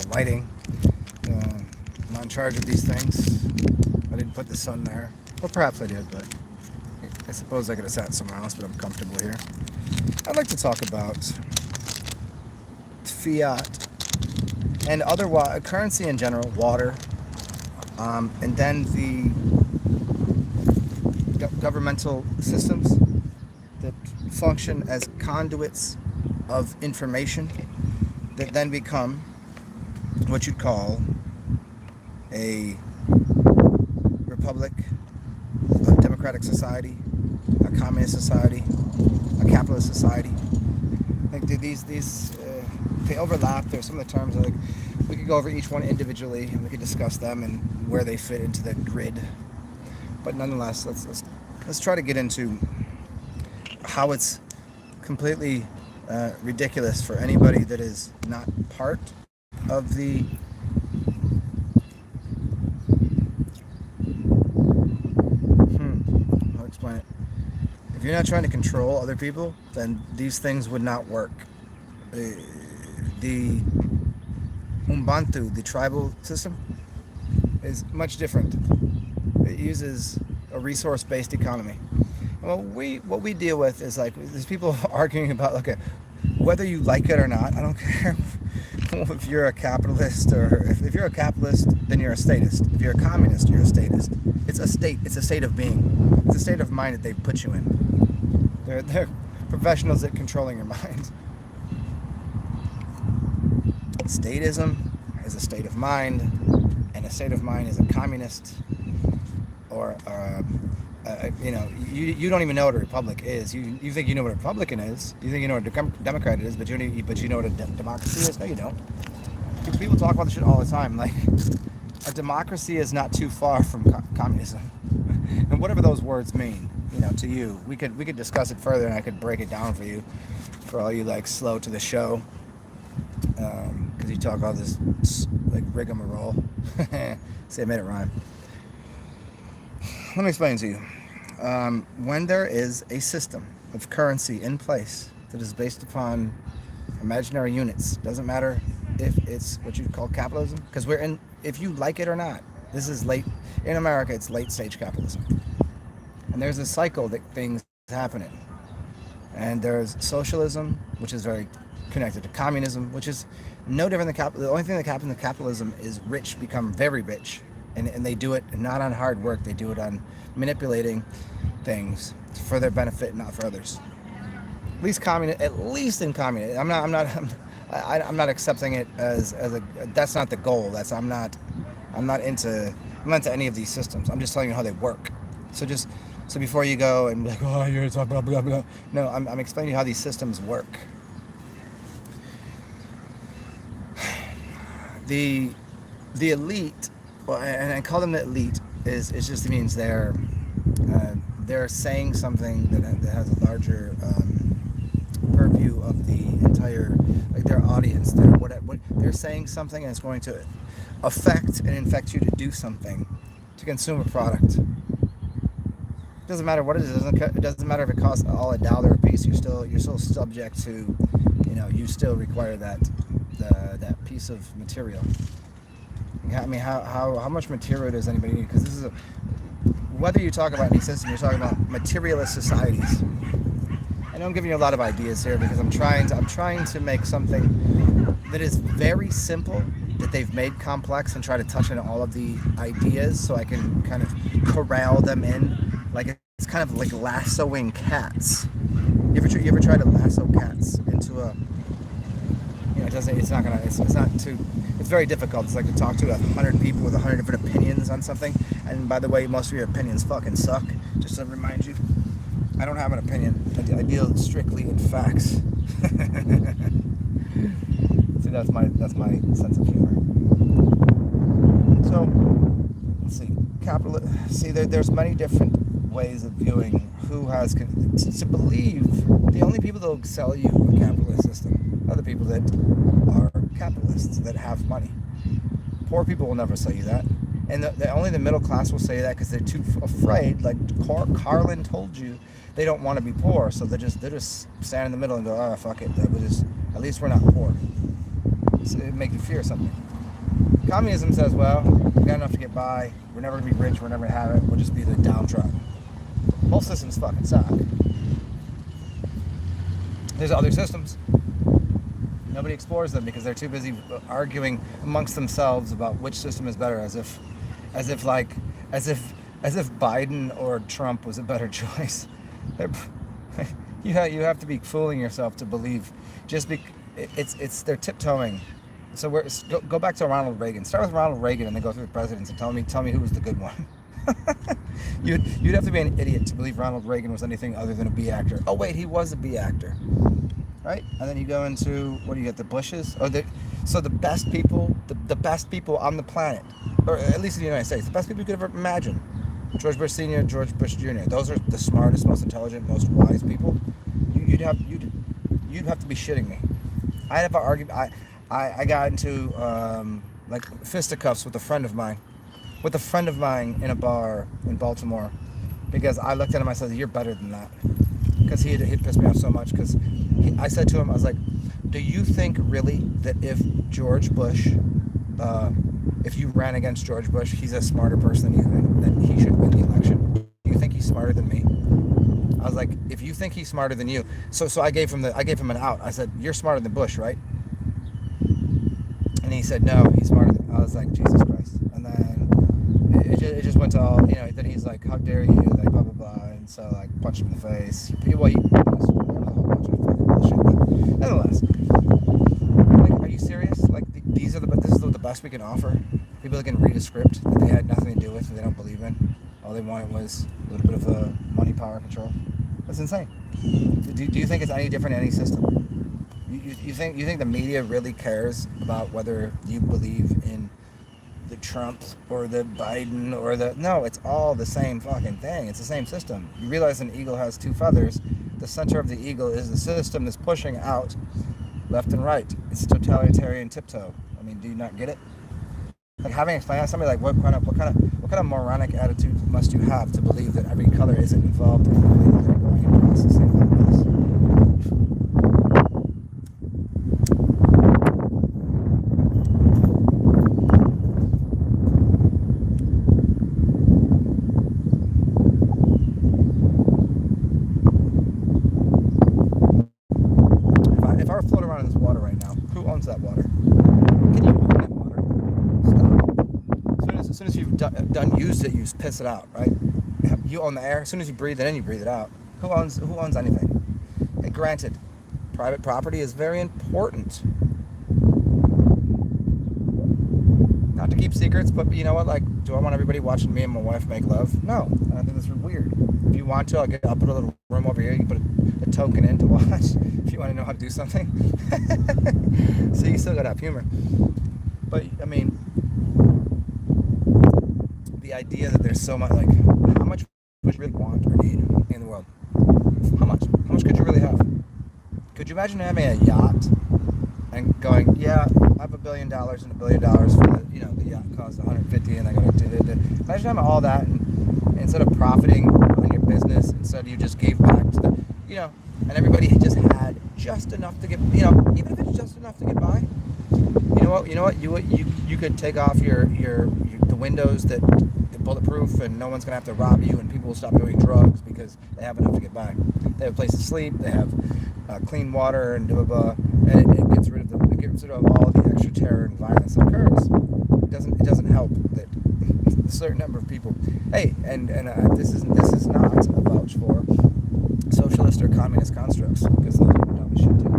the lighting. I'm not in charge of these things. I didn't put the sun there. Or perhaps I did, but I suppose I could have sat somewhere else, but I'm comfortable here. I'd like to talk about fiat and other currency in general, water, and then the governmental systems that function as conduits of information that then become what you'd call a republic, a democratic society, a communist society, a capitalist society. I think these they overlap. There's some of the terms like we could go over each one individually and we could discuss them and where they fit into the grid. But nonetheless, let's try to get into how it's completely ridiculous for anybody that is not part of the I'll explain it. If you're not trying to control other people, then these things would not work. The Ubuntu, the tribal system, is much different. It uses a resource-based economy. Well, what we deal with is like there's people arguing about whether you like it or not. I don't care if you're a capitalist or if you're a capitalist, then you're a statist. If you're a communist, you're a statist. It's a state. It's a state of being. It's a state of mind that they put you in. They're professionals at controlling your mind. Statism is a state of mind, and a state of mind is a communist, or you don't even know what a republic is. You think you know what a Republican is. You think you know what a Democrat is, but you know what a democracy is. No, you don't. People talk about this shit all the time. Like, a democracy is not too far from communism, and whatever those words mean, to you, we could discuss it further, and I could break it down for you, for all you slow to the show, because you talk all this rigmarole. See, I made it rhyme. Let me explain to you. When there is a system of currency in place that is based upon imaginary units, doesn't matter if it's what you'd call capitalism, because if you like it or not, this is in America, it's late stage capitalism. And there's a cycle that things happen in. And there's socialism, which is very connected to communism, which is no different than capitalism. The only thing that happens in capitalism is rich become very rich. And they do it not on hard work, they do it on manipulating things for their benefit, not for others. At least in communism. I'm not accepting it as that's not the goal. I'm not into any of these systems. I'm just telling you how they work. So before you go and be like, oh, you're talking blah blah blah. No, I'm explaining how these systems work. The elite, and I call them the elite, it just means they're saying something that has a larger purview of the entire, their audience. They're saying something, and it's going to affect and infect you to do something, to consume a product. It doesn't matter what it is. It doesn't matter if it costs all $1 a piece. You're still subject to, you still require that piece of material. I mean, how much material does anybody need? Because this is whether you talk about any system, you're talking about materialist societies. I know I'm giving you a lot of ideas here because I'm trying to make something that is very simple, that they've made complex, and try to touch on all of the ideas so I can kind of corral them in. It's kind of like lassoing cats. You ever try to lasso cats into a? It's very difficult. It's like to talk to 100 people with 100 different opinions on something. And by the way, most of your opinions fucking suck. Just to remind you, I don't have an opinion. I deal strictly in facts. See, that's my sense of humor. So, let's see. There's many different ways of viewing who has to believe. The only people that will sell you a capitalist system are the people that are capitalists, that have money. Poor people will never sell you that, and only the middle class will say that because they're too afraid. Like Carlin told you, they don't want to be poor, so they just stand in the middle and go, oh fuck it, at least we're not poor. So it make you fear something. Communism says, well, we got enough to get by. We're never going to be rich. We're never going to have it. We'll just be the downtrodden. Both systems fucking suck. There's other systems. Nobody explores them because they're too busy arguing amongst themselves about which system is better, as if Biden or Trump was a better choice. You have to be fooling yourself to believe. They're tiptoeing. So go back to Ronald Reagan. Start with Ronald Reagan and then go through the presidents and tell me who was the good one. You'd have to be an idiot to believe Ronald Reagan was anything other than a B actor. Oh wait, he was a B actor, right? And then you go into, what do you get? The Bushes. So the best people, the best people on the planet, or at least in the United States, the best people you could ever imagine. George Bush Sr., George Bush Jr. Those are the smartest, most intelligent, most wise people. You'd have to be shitting me. I'd have an argument. I got into like fisticuffs with a friend of mine in a bar in Baltimore, because I looked at him. I said, "You're better than that," because he pissed me off so much. Because I said to him, I was like, "Do you think really that if George Bush, if you ran against George Bush, he's a smarter person than you, that he should win the election? Do you think he's smarter than me?" I was like, "If you think he's smarter than you," so I gave him an out. I said, "You're smarter than Bush, right?" And he said, "No, he's smarter than." I was like, "Jesus Christ!" And then it just went to all, then he's like, "How dare you?" Like blah blah blah, and so like punched him in the face. He a whole bunch of fucking bullshit. But nonetheless, like, are you serious? Like this is the best we can offer. People that can read a script that they had nothing to do with, and they don't believe in. All they wanted was a little bit of money, power, control. That's insane. Do you think it's any different in any system? You think the media really cares about whether you believe in the Trumps or the Biden or no, it's all the same fucking thing. It's the same system. You realize an eagle has two feathers. The center of the eagle is the system that's pushing out left and right. It's totalitarian tiptoe. I mean, do you not get it? Like, having explained that to somebody, like what kind of moronic attitude must you have to believe that every color isn't involved in the way that they're going across the same line? If I were floating around in this water right now, who owns that water? Can you own that water? Stop. As soon as you've done used it, you piss it out, right? You own the air. As soon as you breathe it in, you breathe it out. Who owns anything? And granted, private property is very important. Not to keep secrets, but you know what? Like, do I want everybody watching me and my wife make love? No, I think that's weird. If you want to, I'll put a little room over here. You can put a token in to watch if you want to know how to do something. So you still gotta have humor. But I mean, the idea that there's so much, like, how much would you really want or need in the world? How much? How much could you really have? Could you imagine having a yacht and going, yeah, I have $1 billion and $1 billion for the yacht costs 150, and I gotta do it. Imagine having all that, and instead of profiting on your business, instead you just gave back to the, and everybody just had just enough to get, even if it's just enough to get by. You know what? You could take off the windows that bulletproof, and no one's gonna have to rob you, and people will stop doing drugs because they have enough to get by. They have a place to sleep. They have clean water and blah blah blah, and it gets rid of all the extra terror and violence that occurs. It doesn't help that a certain number of people. Hey, and this is not a vouch for socialist or communist constructs, because those are dumb as shit too.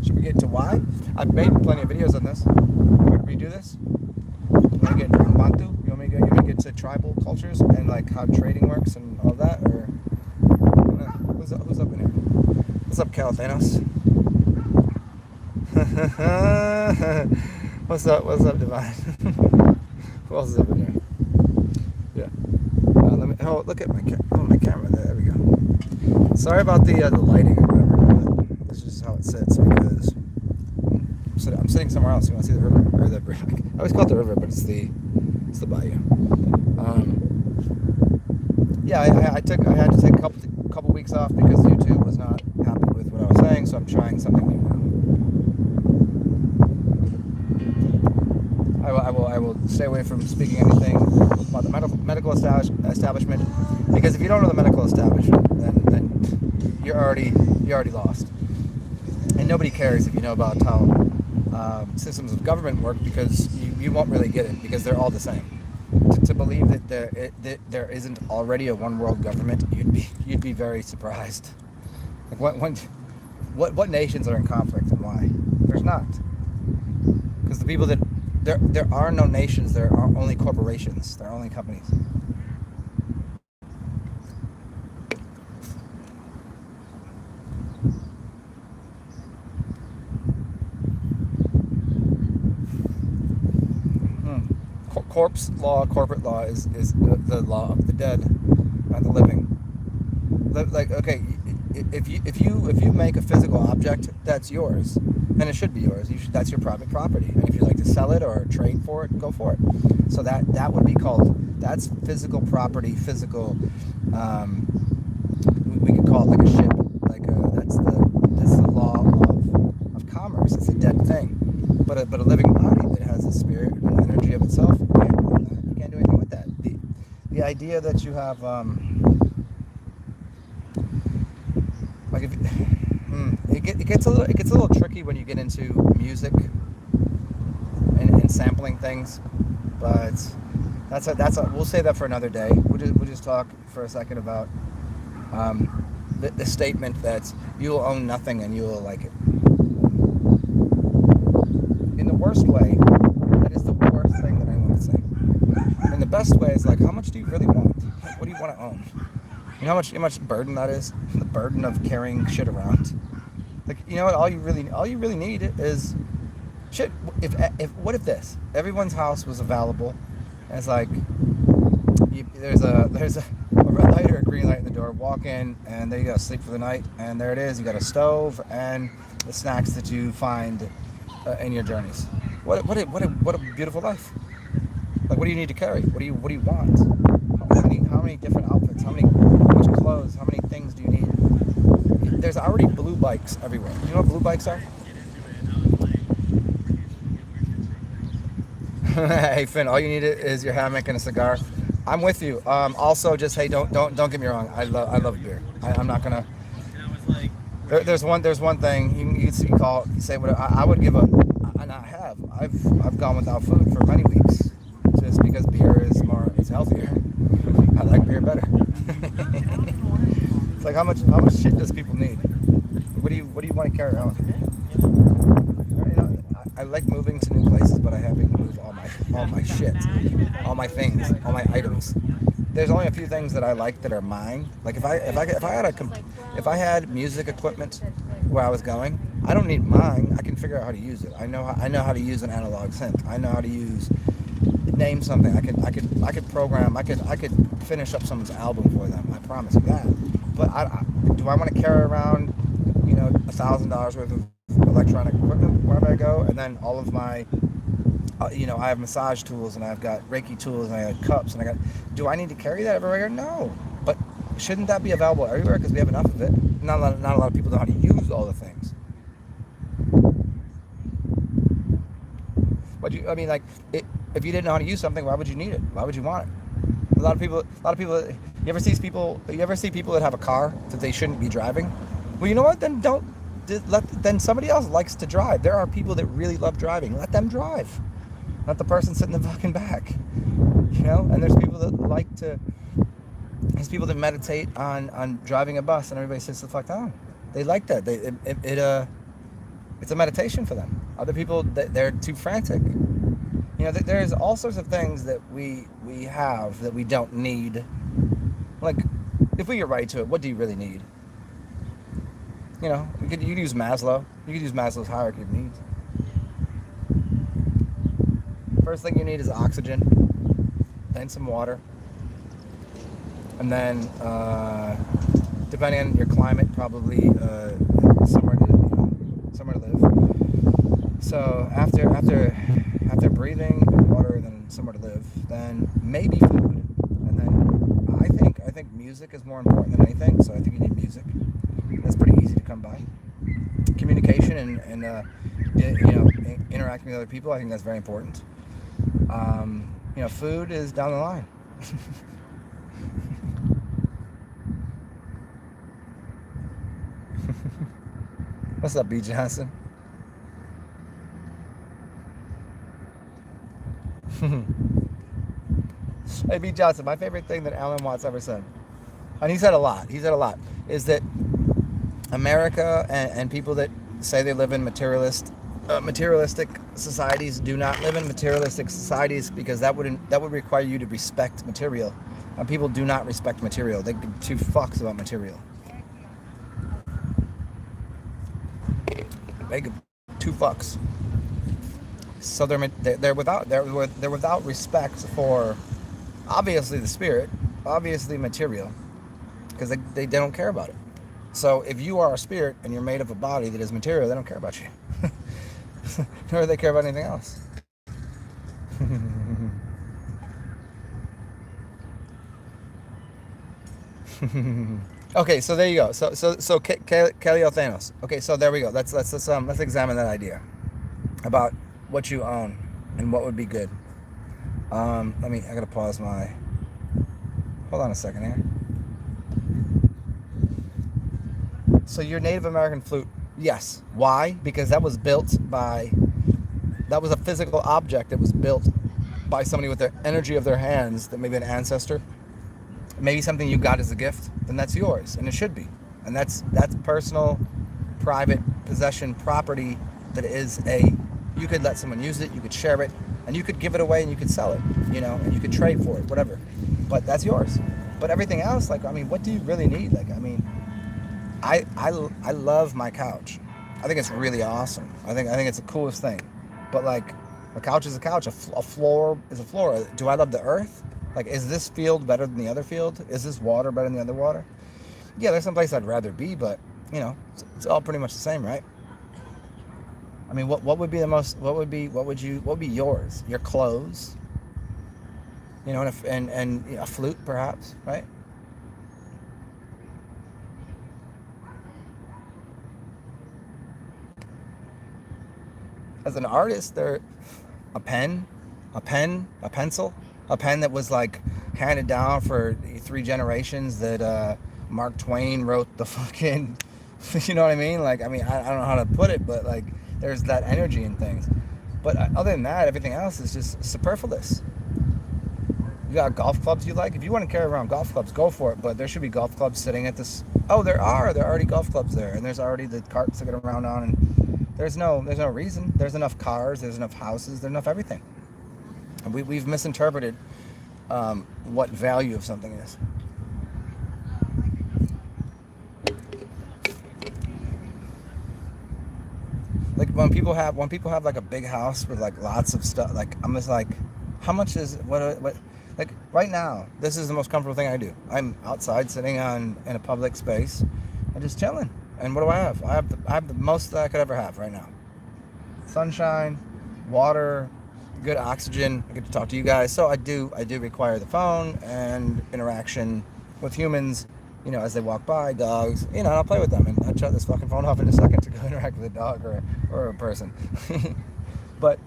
Should we get to why? I've made plenty of videos on this. Would we do this? You want to get Bantu? You want me to get to tribal cultures and like how trading works and all that, or who's up in here? What's up, Califanos? What's up, Divine? Who else is up in here? Yeah. Look at my camera there. There we go. Sorry about the lighting or whatever, but this is just how it sits, because I'm sitting somewhere else. You want to see the river or the bridge? I always call it the river, but it's the bayou. Yeah, I had to take a couple weeks off because YouTube was not happy with what I was saying, so I'm trying something new now. I will stay away from speaking anything about the medical establishment, because if you don't know the medical establishment, then you're already lost. And nobody cares if you know about how systems of government work, because you won't really get it, because they're all the same. To believe that there isn't already a one world government, you'd be very surprised. Like what nations are in conflict and why? There's not, because the people that there are no nations. There are only corporations. There are only companies. Corpse law, corporate law is the law of the dead, not the living. Like, okay, if you make a physical object, that's yours, and it should be yours. That's your private property. And if you like to sell it or trade for it, go for it. So that would be called, that's physical property. Physical, we could call it like a ship. Like that's the law of commerce. It's a dead thing. But a living body that has a spirit and energy of itself, you can't do anything with that. The idea that you have, like if it gets a little tricky when you get into music and sampling things, but we'll say that for another day. We'll just talk for a second about the statement that you will own nothing and you will like it. Worst way, that is the worst thing that anyone would say. And the best way is like, how much do you really want? Like, what do you want to own? You know how much burden that is? The burden of carrying shit around. Like, you know what? All you really need is shit. What if this? Everyone's house was available, and it's like there's a red light or a green light in the door. Walk in, and there you go, sleep for the night, and there it is. You got a stove and the snacks that you find in your journeys. What a beautiful life. Like, what do you need to carry? What do you want? How many different outfits? How much clothes? How many things do you need? There's already blue bikes everywhere. You know what blue bikes are? Hey Finn, all you need is your hammock and a cigar. I'm with you. Also, just hey, don't get me wrong. I love beer. I'm not gonna. There's one thing you say what I would give up, and I have. I've gone without food for many weeks, just because beer is healthier. I like beer better. It's like how much shit does people need? What do you want to carry around? I like moving to new places, but I haven't moved all my shit, all my things, all my items. There's only a few things that I like that are mine. Like if I had music equipment where I was going, I don't need mine. I can figure out how to use it. I know how to use an analog synth. I know how to name something. I could program. I could finish up someone's album for them. I promise you that. But do I want to carry around, $1,000 worth of electronic equipment wherever I go, and then all of my I have massage tools, and I've got Reiki tools, and I got cups, and do I need to carry that everywhere? No. But shouldn't that be available everywhere, because we have enough of it? Not a lot of people know how to use all the things. But if you didn't know how to use something, why would you need it? Why would you want it? A lot of people, you ever see people that have a car that they shouldn't be driving? Well, you know what? Then somebody else likes to drive. There are people that really love driving. Let them drive. Not the person sitting in the fucking back. And there's people that there's people that meditate on driving a bus, and everybody sits the fuck down. They like that. It's a meditation for them. Other people, they're too frantic. There's all sorts of things that we have that we don't need. Like, if we get right to it, what do you really need? You could use Maslow. You could use Maslow's hierarchy of needs. First thing you need is oxygen, then some water, and then, depending on your climate, probably somewhere to live. So after breathing, water, and then somewhere to live, then maybe food, and then I think music is more important than anything. So I think you need music. That's pretty easy to come by. Communication and interacting with other people, I think that's very important. Food is down the line. What's up, B. Johnson? Hey, B. Johnson, my favorite thing that Alan Watts ever said, and he said a lot, is that America and people that say they live in materialistic societies do not live in materialistic societies, because that would require you to respect material, and people do not respect material. They give two fucks about material. They give two fucks. So they're without respect for, obviously, the spirit, obviously material, because they don't care about it. So if you are a spirit and you're made of a body that is material, they don't care about you. Nor do they care about anything else. Okay, so there you go. So Thanos. Okay, so there we go. Let's examine that idea about what you own and what would be good. I gotta pause my. Hold on a second here. So your Native American flute, yes. Why? Because that was a physical object that was built by somebody with the energy of their hands, that maybe an ancestor, maybe something you got as a gift, then that's yours, and it should be. And that's personal, private possession property that you could let someone use it, you could share it, and you could give it away, and you could sell it, and you could trade for it, whatever. But that's yours. But everything else, what do you really need? I love my couch. I think it's really awesome. I think it's the coolest thing. But a couch is a couch. A floor is a floor. Do I love the earth? Is this field better than the other field? Is this water better than the other water? Yeah, there's some place I'd rather be, but it's all pretty much the same, right? What would be the most? What would be yours? Your clothes, and a flute, perhaps, right? As an artist, they're a pen, a pencil, a pen that was handed down for 3 generations, that Mark Twain wrote the fucking, you know what I mean? I don't know how to put it, but there's that energy in things. But other than that, everything else is just superfluous. You got golf clubs you like? If you want to carry around golf clubs, go for it. But there should be golf clubs sitting at this. Oh, there are already golf clubs there, and there's already the carts to get around on, and there's no reason. There's enough cars, there's enough houses, there's enough everything. And we've misinterpreted what value of something is. When people have a big house with lots of stuff, I'm just how much is what right now, this is the most comfortable thing I do. I'm outside sitting in a public space and just chilling. And what do I have? I have the most that I could ever have right now. Sunshine, water, good oxygen. I get to talk to you guys. So I do require the phone and interaction with humans, as they walk by, dogs, and I'll play with them, and I'll shut this fucking phone off in a second to go interact with a dog or a person. But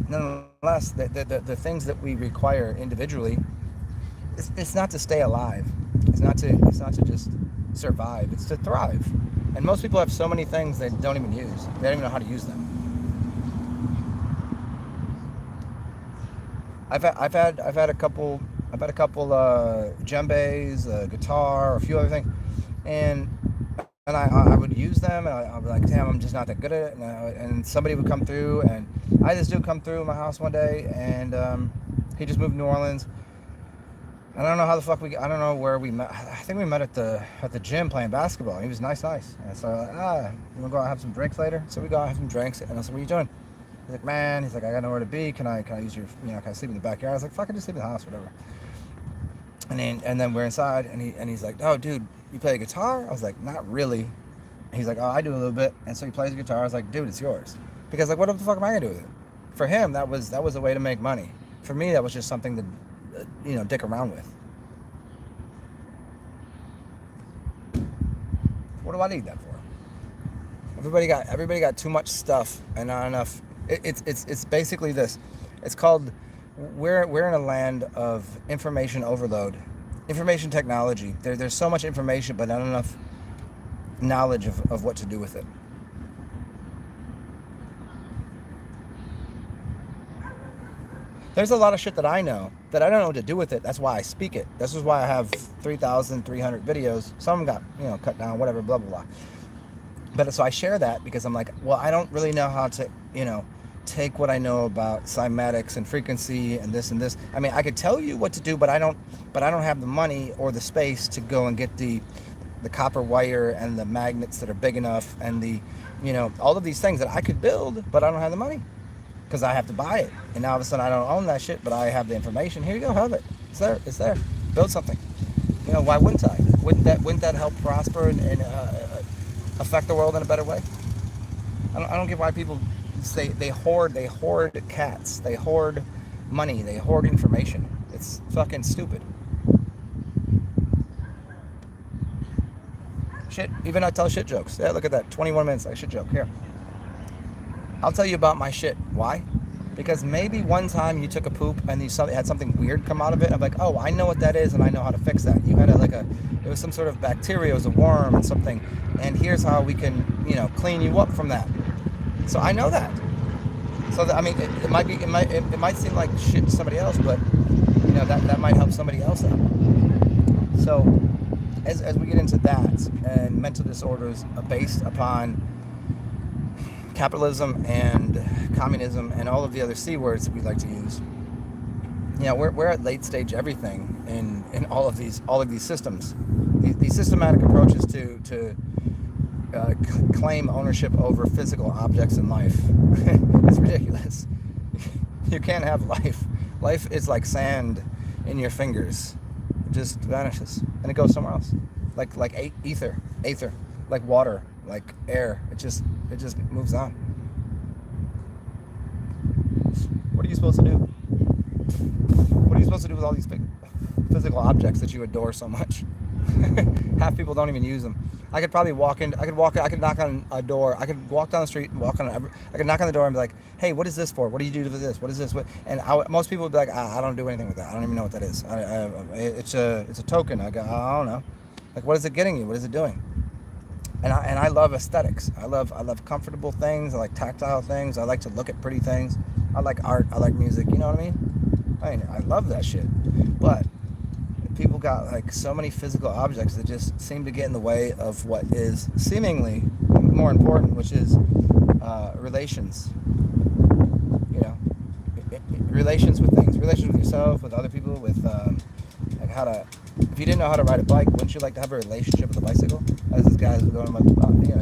nonetheless, the things that we require individually, it's not to stay alive. It's not to just survive. It's to thrive. And most people have so many things they don't even use. They don't even know how to use them. I've had a couple djembes, a guitar, a few other things, and I would use them, and I'd be like, damn, I'm just not that good at it. And somebody would come through, and I had this dude come through my house one day, and he just moved to New Orleans. I don't know how the fuck I don't know where we met. I think we met at the gym playing basketball. He was nice. And so you wanna go out and have some drinks later? So we go out and have some drinks, and I said, what are you doing? He's like, man, I got nowhere to be. Can I use your, can I sleep in the backyard? I was like, fuck, I just sleep in the house, whatever. And then we're inside, and he's like, oh, dude, you play a guitar? I was like, not really. And he's like, oh, I do a little bit. And so he plays the guitar. I was like, dude, it's yours. Because what the fuck am I gonna do with it? For him, that was a way to make money. For me, that was just something to, dick around with. What do I need that for? Everybody got too much stuff and not enough. It's basically this. It's called, we're in a land of information overload, information technology. There's so much information, but not enough knowledge of what to do with it. There's a lot of shit that I know that I don't know what to do with it. That's why I speak it. This is why I have 3,300 videos. Some got, cut down, whatever, blah, blah, blah. But so I share that because I'm like, well, I don't really know how to, take what I know about cymatics and frequency and this and this. I mean, I could tell you what to do, but I don't have the money or the space to go and get the copper wire and the magnets that are big enough and the, all of these things that I could build, but I don't have the money because I have to buy it. And now all of a sudden I don't own that shit, but I have the information. Here you go, have it. It's there. Build something. Why wouldn't I? Wouldn't that help prosper and affect the world in a better way? I don't get why people say they hoard cats, they hoard money, they hoard information. It's fucking stupid. Shit, even I tell shit jokes. Yeah, look at that, 21 minutes, I shit joke. Here, I'll tell you about my shit. Why? Because maybe one time you took a poop and you had something weird come out of it. And I'm like, oh, I know what that is and I know how to fix that. You had it was some sort of bacteria, it was a worm and something. And here's how we can, clean you up from that. So I know that. So that, I mean, it might seem like shit to somebody else, but that might help somebody else out. So as we get into that, and mental disorders are based upon capitalism and communism and all of the other C words that we like to use. We're at late stage everything in all of these systems. These systematic approaches to claim ownership over physical objects in life. It's ridiculous. You can't have life. Life is like sand in your fingers. It just vanishes and it goes somewhere else. Like ether, like water, like air. It just moves on. What are you supposed to do? What are you supposed to do with all these big physical objects that you adore so much? Half people don't even use them. I could probably I could knock on a door. I could walk down the street and I could knock on the door and be like, hey, what is this for? What do you do with this? What is this? And most people would be like, I don't do anything with that. I don't even know what that is. It's a token. I don't know. Like, what is it getting you? What is it doing? And I love aesthetics. I love comfortable things. I like tactile things. I like to look at pretty things. I like art. I like music. You know what I mean? I love that shit. But people got so many physical objects that just seem to get in the way of what is seemingly more important, which is relations. Relations with things, relations with yourself, with other people, with how to. If you didn't know how to ride a bike, wouldn't you like to have a relationship with a bicycle? As this guy's going about,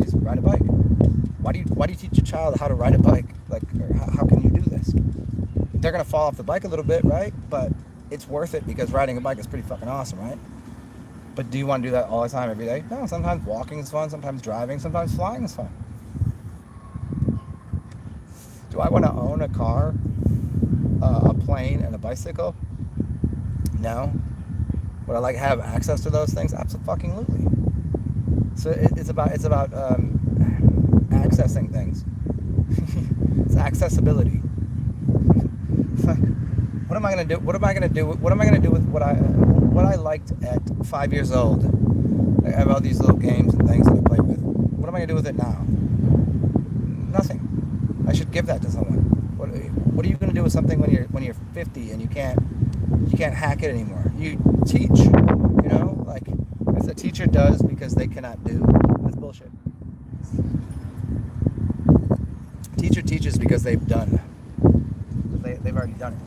he's riding a bike. Why do you teach a child how to ride a bike? How can you do this? They're gonna fall off the bike a little bit, right? But it's worth it because riding a bike is pretty fucking awesome, right? But do you want to do that all the time, every day? No, sometimes walking is fun, sometimes driving, sometimes flying is fun. Do I want to own a car, a plane, and a bicycle? No. Would I like to have access to those things? Absolutely. So it's about accessing things. It's accessibility. What am I gonna do? What am I gonna do with what I liked at 5 years old? I have all these little games and things that I play with. What am I gonna do with it now? Nothing. I should give that to someone. What are you gonna do with something when you're 50 and you can't hack it anymore? You teach, as a teacher does because they cannot do. That's bullshit. Teacher teaches because they've done. They've already done it.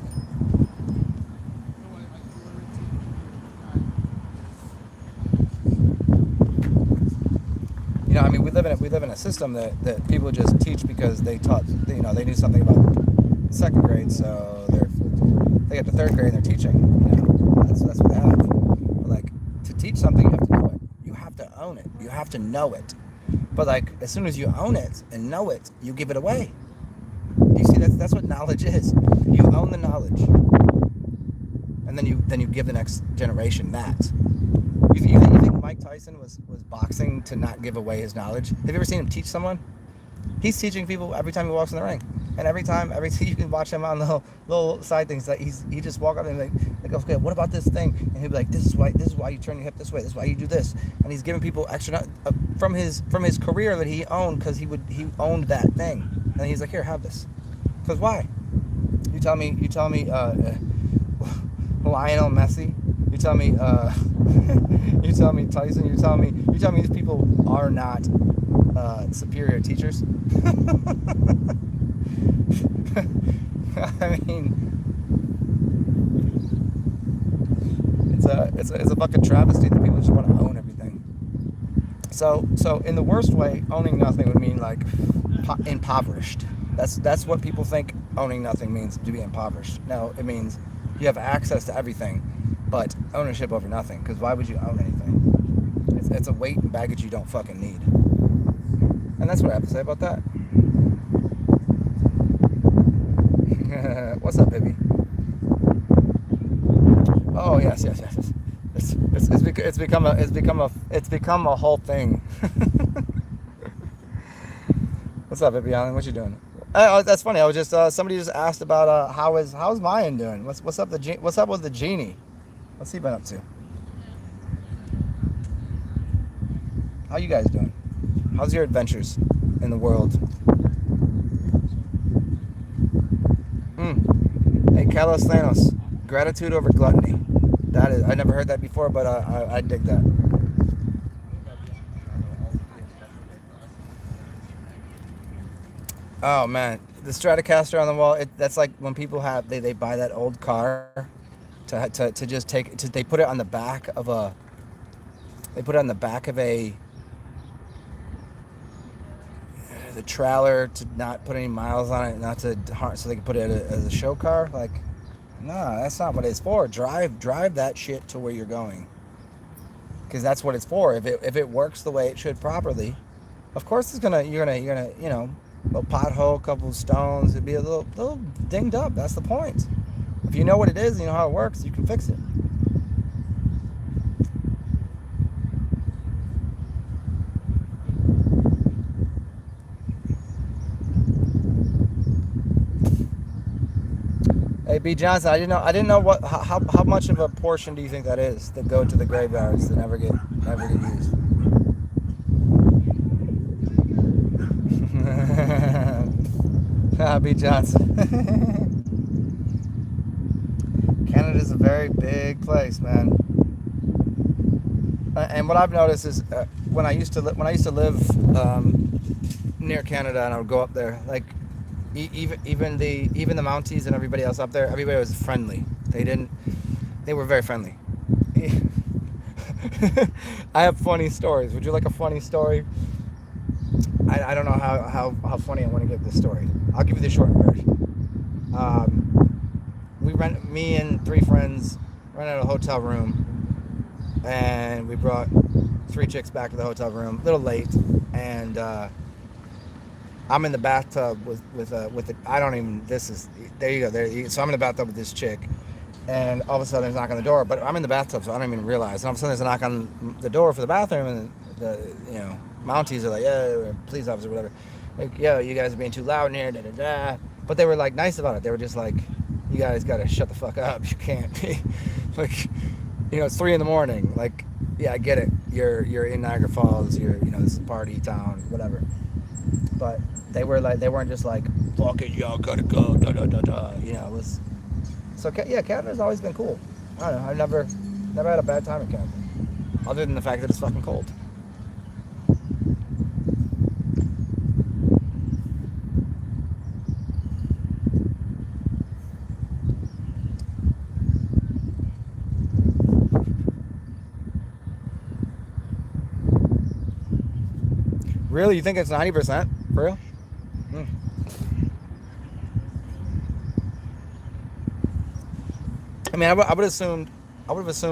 We live in a system that people just teach because they taught. They knew something about second grade, so they get to third grade and they're teaching. That's what they have. But to teach something, you have to know it. You have to own it. You have to know it. But as soon as you own it and know it, you give it away. You see, that's what knowledge is. You own the knowledge, and then you give the next generation that. You think Mike Tyson was boxing to not give away his knowledge? Have you ever seen him teach someone? He's teaching people every time he walks in the ring. And every time you can watch him on the little side things that he just walk up and like, okay, what about this thing? And he'll be like, this is why you turn your hip this way. This is why you do this. And he's giving people extra from his career that he owned, because he owned that thing. And he's like, here, have this. Because why? You tell me, Lionel Messi. You tell me, you tell me Tyson. You tell me these people are not superior teachers. I mean, it's a fucking travesty that people just want to own everything. So in the worst way, owning nothing would mean like impoverished. That's what people think owning nothing means, to be impoverished. No, it means you have access to everything, but ownership over nothing. Because why would you own anything? It's a weight and baggage you don't fucking need. And that's what I have to say about that. What's up, baby? Oh yes. It's become a whole thing. What's up, baby Allen? What you doing? Oh, that's funny. I was just somebody just asked about how's Mayan doing? What's up with the Genie? What's he been up to? How you guys doing? How's your adventures in the world? Hey, Carlos Thanos, gratitude over gluttony. That is, I never heard that before, but I dig that. Oh man, the Stratocaster on the wall. That's like when people have they buy that old car to just take they put it on the back of a the trailer to not put any miles on it, not to so they can put it as a show car. Like, nah, that's not what it's for. Drive that shit to where you're going, because that's what it's for. If it works the way it should properly, of course you're gonna a pothole, a couple of stones, it'd be a little dinged up. That's the point. If you know what it is, you know how it works, you can fix it. Hey, B. Johnson, I didn't know how much of a portion do you think that is that go to the graveyards that never get used? B. Johnson. Canada's a very big place, man. And what I've noticed is when I used to live near Canada, and I would go up there, like even the Mounties and everybody else up there, everybody was friendly. They were very friendly. I have funny stories. Would you like a funny story? I don't know how funny I want to get this story. I'll give you the short version. Me and 3 friends rented a hotel room, and we brought 3 chicks back to the hotel room a little late, and I'm in the bathtub with the I don't even there you go. So I'm in the bathtub with this chick, and all of a sudden there's a knock on the door, but I'm in the bathtub, so I don't even realize. And all of a sudden there's a knock on the door for the bathroom, and the Mounties are like, yeah, police officer, whatever. Like, yo, you guys are being too loud in here, da da da. But they were like nice about it. They were just like, you guys gotta shut the fuck up. You can't be like, it's 3 a.m. Like, yeah, I get it. You're in Niagara Falls. This is a party town, whatever. But they weren't just like, fuck it, y'all gotta go, da da da da. It was. So yeah, Canada's always been cool. I don't know. I've never had a bad time in Canada, other than the fact that it's fucking cold. Really? You think it's 90%? For real? I mean, I would have assumed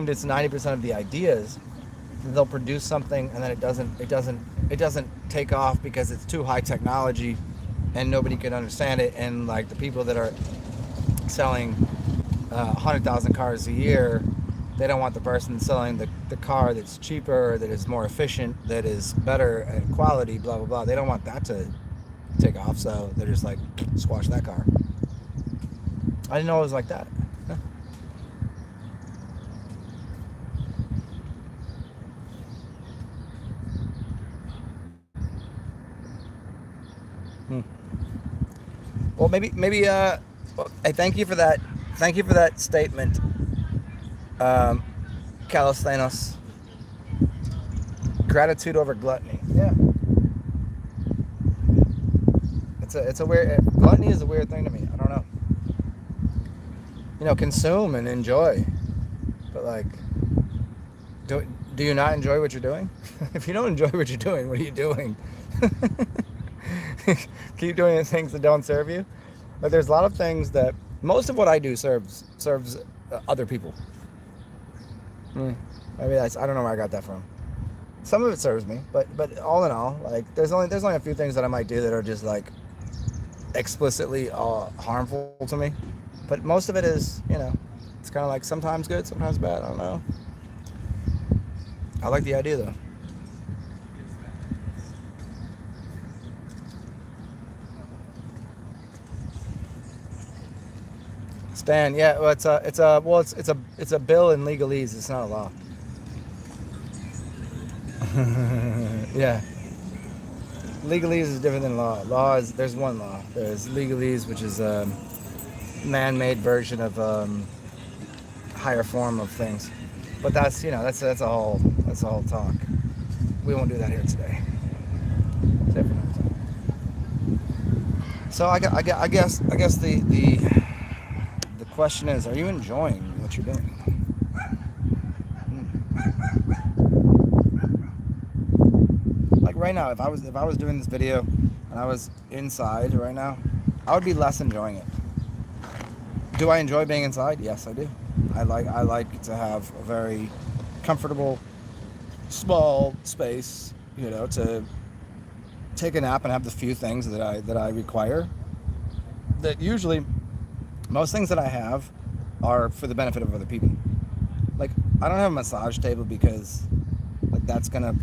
it's 90% of the ideas. They'll produce something and then it doesn't take off because it's too high technology and nobody can understand it. And like the people that are selling 100,000 cars a year, they don't want the person selling the car that's cheaper, that is more efficient, that is better at quality, blah blah blah. They don't want that to take off, so they're just like, squash that car. I didn't know it was like that. Huh. Hmm. Well, maybe. I thank you for that. Thank you for that statement, Calisthenos. Gratitude over gluttony. Yeah. It's a weird. Gluttony is a weird thing to me. I don't know. Consume and enjoy, but like, do you not enjoy what you're doing? If you don't enjoy what you're doing, what are you doing? Keep doing the things that don't serve you. But there's a lot of things that most of what I do serves other people. Maybe I don't know where I got that from. Some of it serves me, but all in all, like there's only a few things that I might do that are just like explicitly harmful to me. But most of it is, it's kind of like sometimes good, sometimes bad. I don't know. I like the idea though. Stan, yeah, well, it's a bill in legalese. It's not a law. Yeah, legalese is different than law. There's one law. There's legalese, which is a man-made version of higher form of things. But that's a whole talk. We won't do that here today. So I guess the question is, are you enjoying what you're doing? Like right now, if I was doing this video and I was inside right now, I would be less enjoying it. Do I enjoy being inside? Yes, I do. I like to have a very comfortable, small space, to take a nap and have the few things that I require. That usually, most things that I have are for the benefit of other people. Like, I don't have a massage table because like that's gonna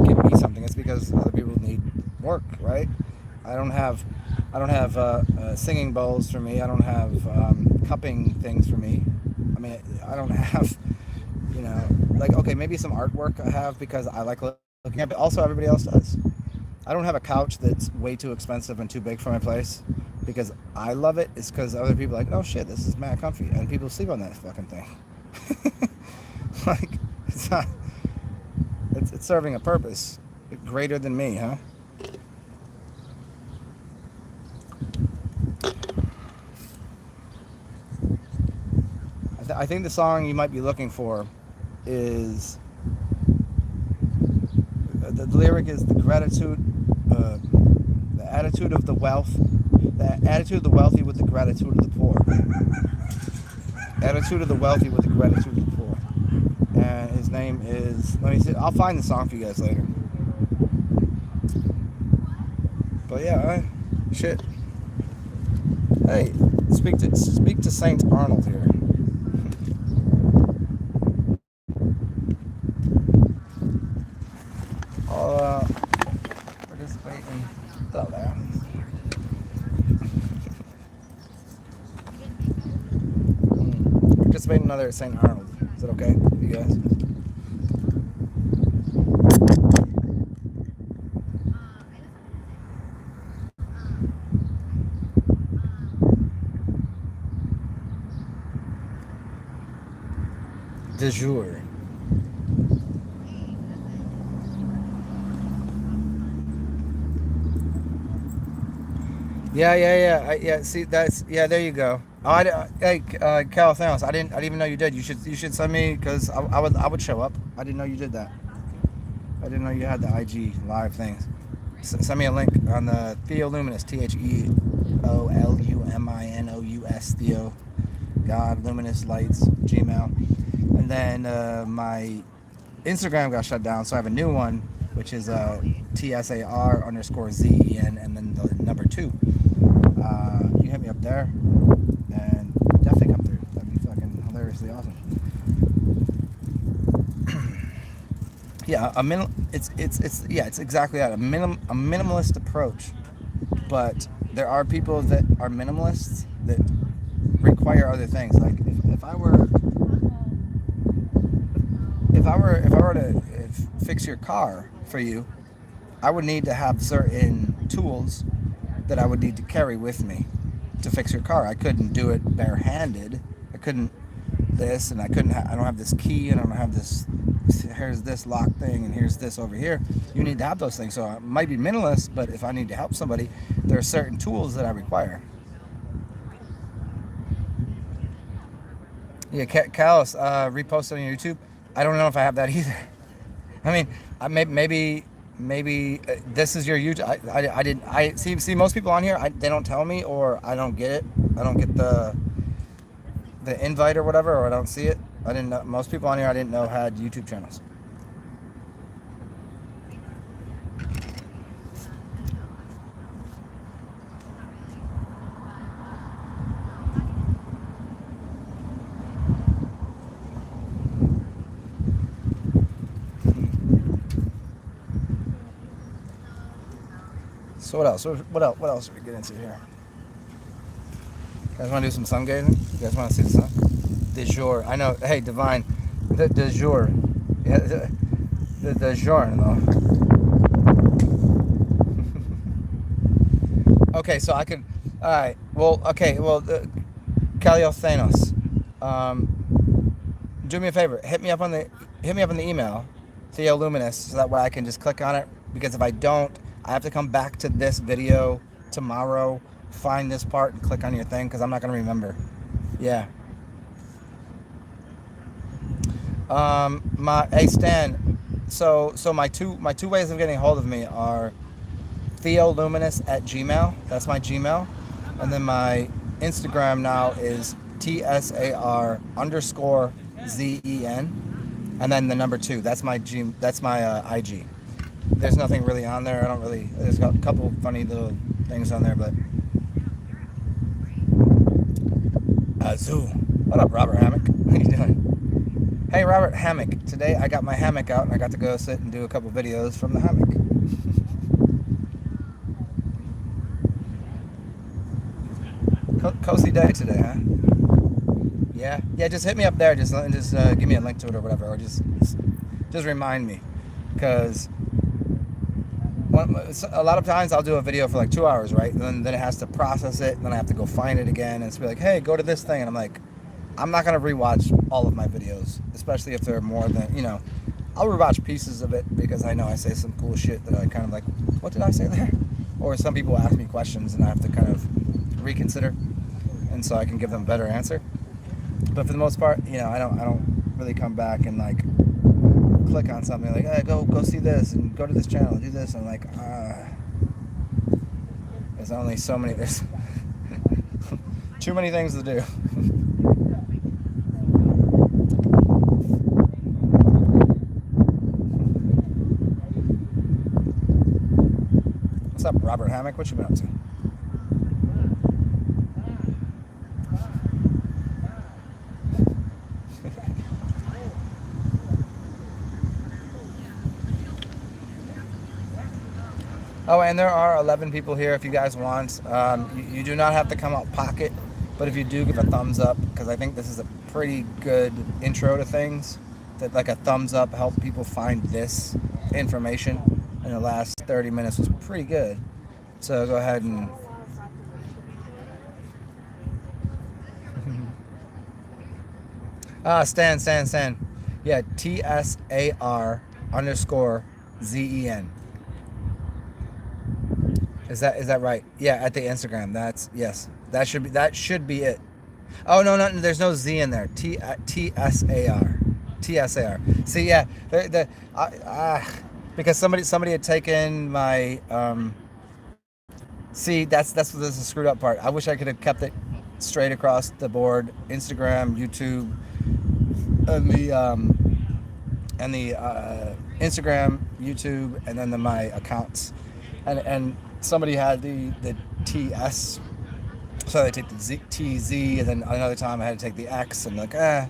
give me something. It's because other people need work, right? I don't have singing bowls for me. I don't have cupping things for me. I mean, I don't have, like, okay, maybe some artwork I have because I like looking at it, but also everybody else does. I don't have a couch that's way too expensive and too big for my place because I love it. It's because other people are like, oh shit, this is mad comfy, and people sleep on that fucking thing. Like, it's serving a purpose greater than me, huh? I think the song you might be looking for is the lyric is the attitude of the wealthy with the gratitude of the poor. Attitude of the wealthy with the gratitude of the poor. And his name is, let me see, I'll find the song for you guys later. But yeah, shit. Hey, speak to Saint Arnold here. I'll participate in that. Participate in another Saint Arnold. Is that okay, you guys? De jour. Yeah. See, there you go. Oh, hey, Calithanos, I didn't even know you did. You should send me because I would show up. I didn't know you did that. I didn't know you had the IG live things. Send me a link on the Theo Luminous, TheoLuminous, Theo, God, Luminous Lights, Gmail. And then my Instagram got shut down, so I have a new one, which is TSAR_ZEN and then the number 2. You hit me up there, and definitely come through. That'd be fucking hilariously awesome. Yeah, it's exactly that. A minimalist approach but there are people that are minimalists that require other things. Like if I were to fix your car for you, I would need to have certain tools that I would need to carry with me to fix your car. I couldn't do it barehanded. I couldn't this, and I don't have this key, and I don't have this. Here's this lock thing, and here's this over here. You need to have those things. So I might be minimalist, but if I need to help somebody, there are certain tools that I require. Yeah, Callus, repost on YouTube. I don't know if I have that either. I mean, maybe this is your YouTube. I didn't. I see most people on here. They don't tell me, or I don't get it. I don't get the invite or whatever, or I don't see it. I didn't know. Most people on here I didn't know had YouTube channels. So what else? What else are we getting into here? You guys want to do some sun gazing? You guys want to see the sun? De jour. I know. Hey, Divine. De jour. Yeah, the jour, though. Okay, so I could. All right. Well, okay. Well, Kaliothanos. Do me a favor. Hit me up on the email, Theo Luminous, so that way I can just click on it. Because if I don't, I have to come back to this video tomorrow, find this part, and click on your thing, because I'm not going to remember. Yeah. Hey Stan, so my two ways of getting a hold of me are theoluminous@gmail. That's my Gmail, and then my Instagram now is TSAR_ZEN, and then the number 2. That's my IG. There's nothing really on there. There's got a couple funny little things on there, but Azoo. What up, Robert Hammock? How you doing? Hey, Robert Hammock. Today I got my hammock out and I got to go sit and do a couple videos from the hammock. Cozy day today, huh? Yeah. Just hit me up there. Just give me a link to it or whatever, or just remind me, because a lot of times I'll do a video for like 2 hours, right? And then it has to process it, and then I have to go find it again, and it's be like, hey, go to this thing, and I'm like, I'm not gonna rewatch all of my videos, especially if they're more than, I'll rewatch pieces of it because I know I say some cool shit that I kind of like, what did I say there? Or some people ask me questions and I have to kind of reconsider, and so I can give them a better answer. But for the most part, I don't really come back and like click on something like, hey, go see this and go to this channel and do this, and I'm like, there's only so many, there's too many things to do. What's up, Robert Hammock? What you been up to? Oh, and there are 11 people here if you guys want. You do not have to come out pocket, but if you do, give a thumbs up, because I think this is a pretty good intro to things. That like a thumbs up help people find this information. In the last 30 minutes was pretty good. So go ahead and Stan. Yeah, TSAR_ZEN. Is that right? Yeah, at the Instagram. Yes. That should be it. Oh no, there's no Z in there. TSAR. See, yeah, because somebody had taken my see, that's what this is the screwed up part. I wish I could have kept it straight across the board. Instagram, YouTube, and the Instagram, YouTube, and then my accounts, and somebody had the TS, so they take the TZ, and then another time I had to take the X, and like, I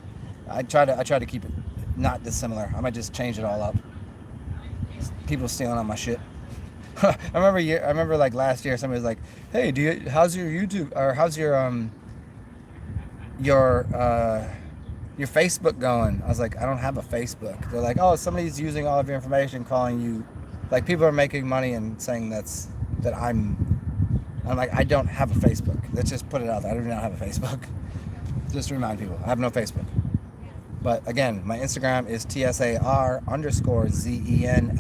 try to keep it not dissimilar. I might just change it all up. People stealing on my shit. I remember like last year somebody was like, "Hey, how's your YouTube or how's your your Facebook going?" I was like, "I don't have a Facebook." They're like, "Oh, somebody's using all of your information, calling you." Like people are making money and saying that I'm like, I don't have a Facebook. Let's just put it out there. I do not have a Facebook. Just to remind people, I have no Facebook. But again, my Instagram is TSAR_ZEN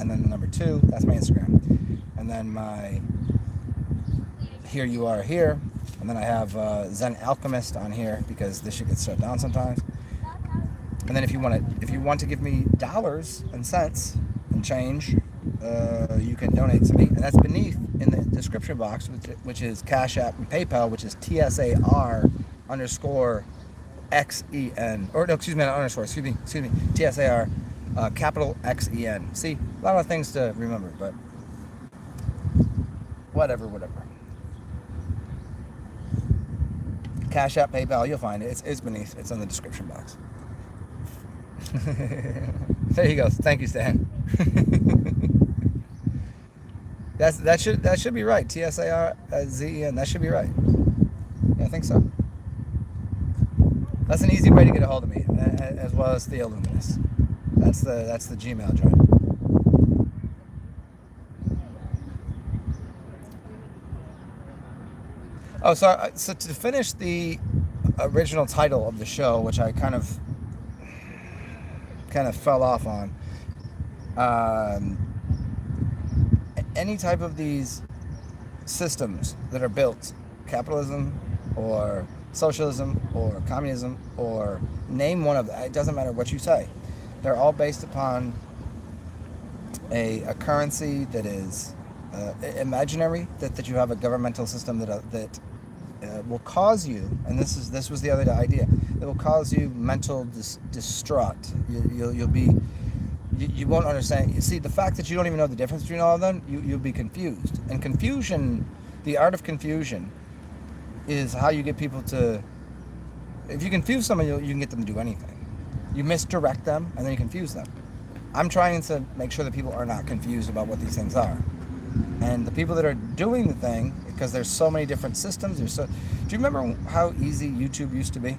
and then the number 2. That's my Instagram. And then my Here You Are Here. And then I have Zen Alchemist on here because this shit gets shut down sometimes. And then if you want to give me dollars and cents and change, you can donate to me. And that's beneath in the description box, which is Cash App and PayPal, which is TSAR_XEN. Or no, excuse me, not underscore, excuse me, TSAR capital XEN. See, a lot of things to remember, but whatever. Cash App, PayPal, you'll find it. It's beneath. It's in the description box. There you go. Thank you, Stan. that should be right. TSARZEN. That should be right. Yeah, I think so. That's an easy way to get a hold of me, as well as the Luminous. That's the Gmail joint. Oh, so to finish the original title of the show, which I kind of fell off on, any type of these systems that are built, capitalism or socialism or communism or name one of them, it doesn't matter what you say, they're all based upon a currency that is imaginary, that you have a governmental system that will cause you, and this was the other idea, it will cause you mental distraught. You won't understand. You see, the fact that you don't even know the difference between all of them, you'll be confused. And confusion, the art of confusion, is how you get people to. If you confuse someone, you can get them to do anything. You misdirect them, and then you confuse them. I'm trying to make sure that people are not confused about what these things are. And the people that are doing the thing, because there's so many different systems. Do you remember how easy YouTube used to be?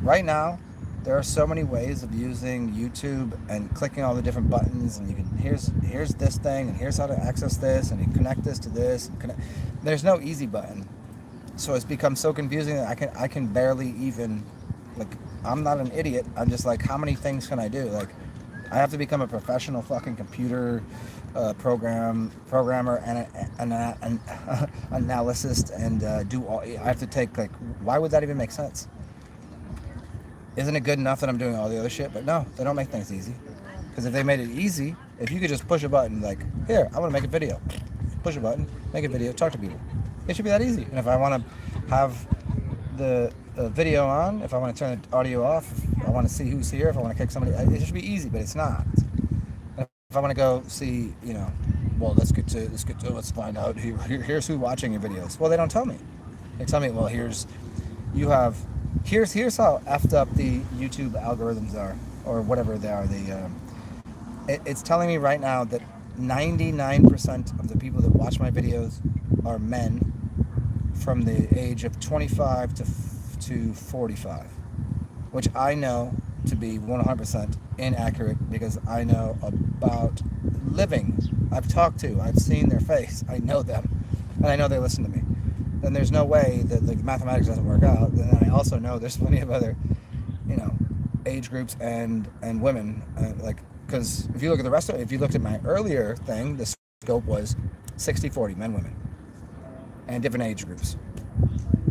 Right now, there are so many ways of using YouTube and clicking all the different buttons, and you can here's this thing, and here's how to access this, and you connect this to this. There's no easy button, so it's become so confusing that I can barely even, like, I'm not an idiot. I'm just like, how many things can I do? Like, I have to become a professional fucking computer programmer and an analyst and do all. I have to take, like, why would that even make sense? Isn't it good enough that I'm doing all the other shit? But no, they don't make things easy. Because if they made it easy, if you could just push a button, like, here, I want to make a video. Push a button, make a video, talk to people. It should be that easy. And if I want to have the video on, if I want to turn the audio off, if I want to see who's here, if I want to kick somebody, it should be easy, but it's not. If I want to go see, well, let's find out here's who's watching your videos. Well, they don't tell me. They tell me, well, here's how effed up the YouTube algorithms are, or whatever they are. It's telling me right now that 99% of the people that watch my videos are men from the age of 25 to 45, which I know to be 100% inaccurate, because I know about living. I've seen their face, I know them, and I know they listen to me. Then there's no way that, like, mathematics doesn't work out. Then I also know there's plenty of other, age groups and women, because if you look at the rest of it, if you looked at my earlier thing, the scope was 60-40, men, women, and different age groups,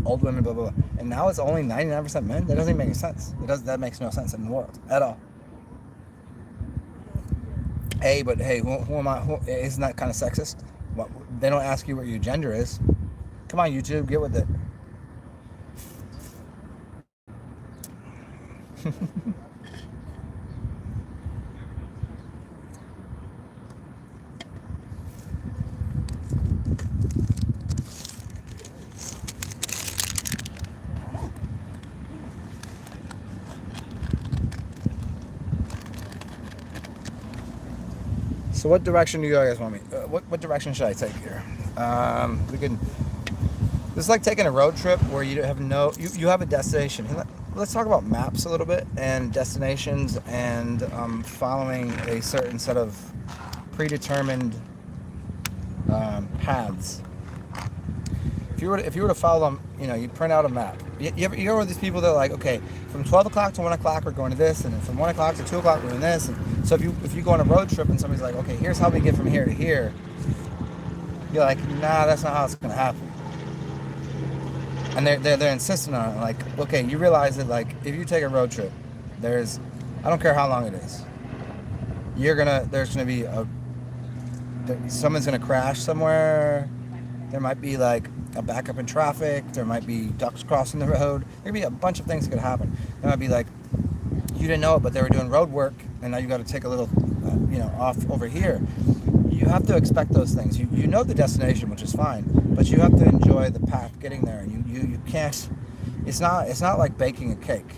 old women, blah, blah, blah. And now it's only 99% men. That doesn't even make any sense. That makes no sense in the world at all. Hey, who am I? Isn't that kind of sexist? Well, they don't ask you what your gender is. Come on, YouTube, get with it. So what direction do you guys want me? What direction should I take here? We can. This is like taking a road trip where you have you have a destination. Let's talk about maps a little bit and destinations and following a certain set of predetermined paths. If you were to follow them, you print out a map. You know these people that are like, okay, from 12 o'clock to 1 o'clock we're going to this, and then from 1 o'clock to 2 o'clock we're doing this. And so if you go on a road trip and somebody's like, okay, here's how we get from here to here, you're like, nah, that's not how it's gonna happen. And they're insistent on it. Like, okay, you realize that like if you take a road trip, I don't care how long it is, there's gonna be someone's gonna crash somewhere. There might be like a backup in traffic. There might be ducks crossing the road. There could be a bunch of things that could happen. There might be like, you didn't know it, but they were doing road work, and now you got to take a little, off over here. You have to expect those things. You know the destination, which is fine, but you have to enjoy the path getting there. And you can't. It's not like baking a cake.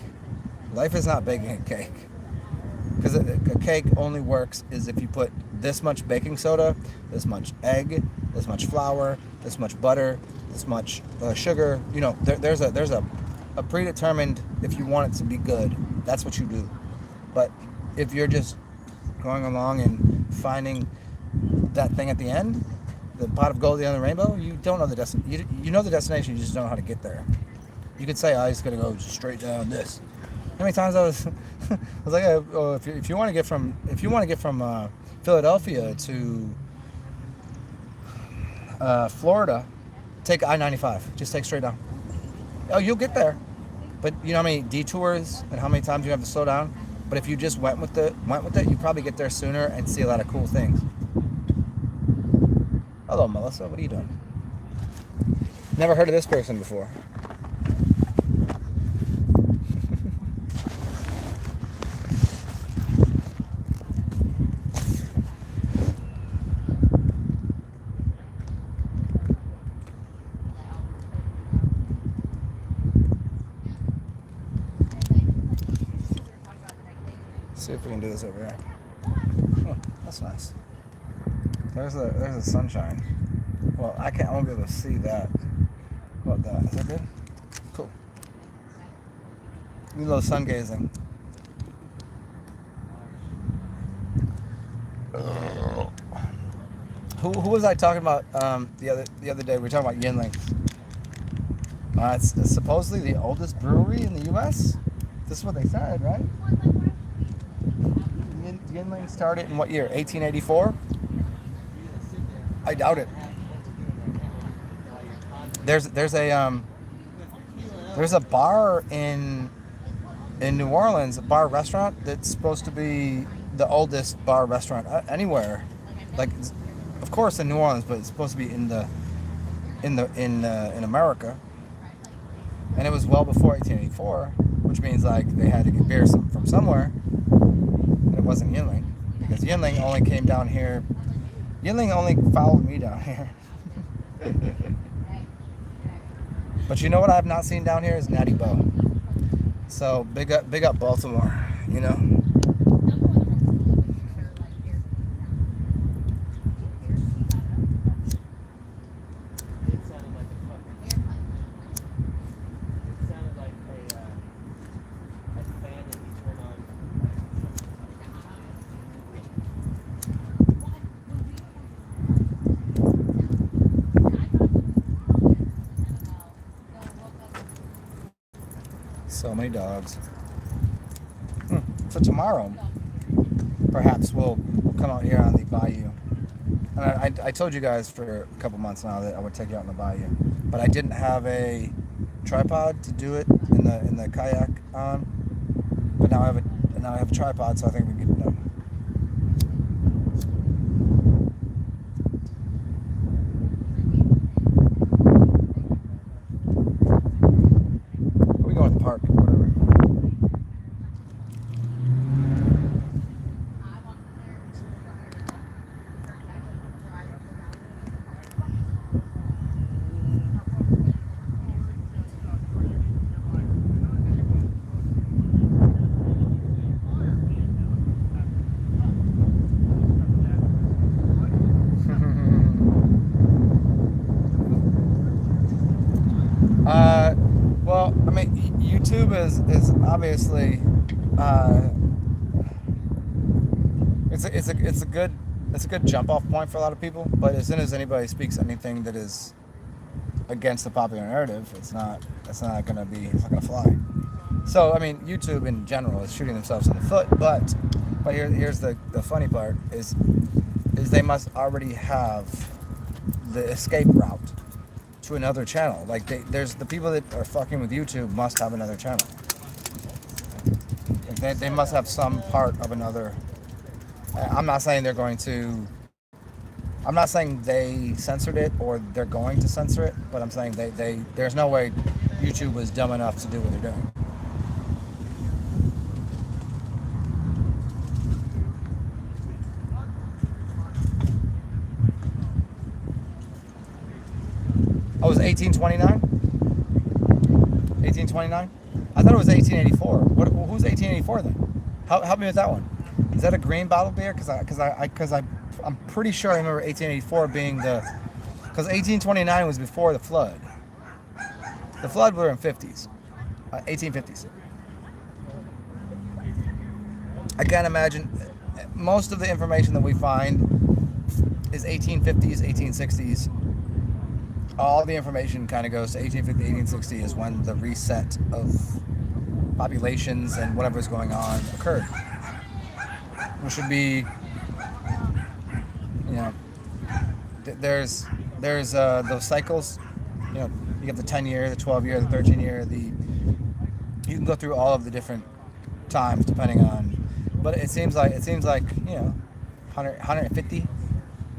Life is not baking a cake, because a cake only works is if you put this much baking soda, this much egg, this much flour, this much butter, this much sugar. There's a predetermined, if you want it to be good, that's what you do. But if you're just going along and finding that thing at the end, the pot of gold at the end of the rainbow, you don't know the destination. You know the destination, you just don't know how to get there. You could say, I was going to go straight down this. How many times I was like, oh, if you want to get from Philadelphia to Florida, take I-95. Just take straight down. Oh, you'll get there. But you know how many detours and how many times you have to slow down? But if you just went with it, you probably get there sooner and see a lot of cool things. Hello, Melissa. What are you doing? Never heard of this person before. See if we can do this over here. Oh, that's nice. There's the sunshine. Well, I won't be able to see that. How about that? Is that good? Cool. A little sun gazing. Who was I talking about the other day? We were talking about Yinling. It's supposedly the oldest brewery in the U.S. This is what they said, right? Yinling started in what year? 1884? I doubt it. There's a bar in New Orleans, a bar restaurant that's supposed to be the oldest bar restaurant anywhere. Like, of course in New Orleans, but it's supposed to be in America. And it was well before 1884, which means like they had to get beer from somewhere. And it wasn't Yinling, because Yinling only came down here. Yinling only followed me down here. But you know what I have not seen down here is Natty Bo. So big up Baltimore, So many dogs. So tomorrow, perhaps we'll come out here on the bayou. And I told you guys for a couple months now that I would take you out on the bayou, but I didn't have a tripod to do it in the kayak on. But now I have a tripod, so I think we can get it done. We go to the park, whatever. Well, I mean, YouTube is obviously uh, it's a good jump off point for a lot of people. But as soon as anybody speaks anything that is against the popular narrative, it's not gonna fly. So I mean, YouTube in general is shooting themselves in the foot. But here's the funny part is they must already have the escape route to another channel. Like there's the people that are fucking with YouTube must have another channel. Like they must have some part of another. I'm not saying they're going to. I'm not saying they censored it or they're going to censor it, but I'm saying they there's no way YouTube was dumb enough to do what they're doing. Oh, it was 1829? 1829? I thought it was 1884. Who's 1884 then? Help me with that one. Is that a green bottle beer? I'm pretty sure I remember 1884 being because 1829 was before the flood. The flood were in 50s, 1850s. I can't imagine. Most of the information that we find is 1850s, 1860s. All the information kind of goes to 1850, 1860 is when the reset of populations and whatever's going on occurred. Which should be, you know, there's those cycles. You know, you have the 10-year, the 12-year, the 13-year. You can go through all of the different times depending on, but it seems like 150.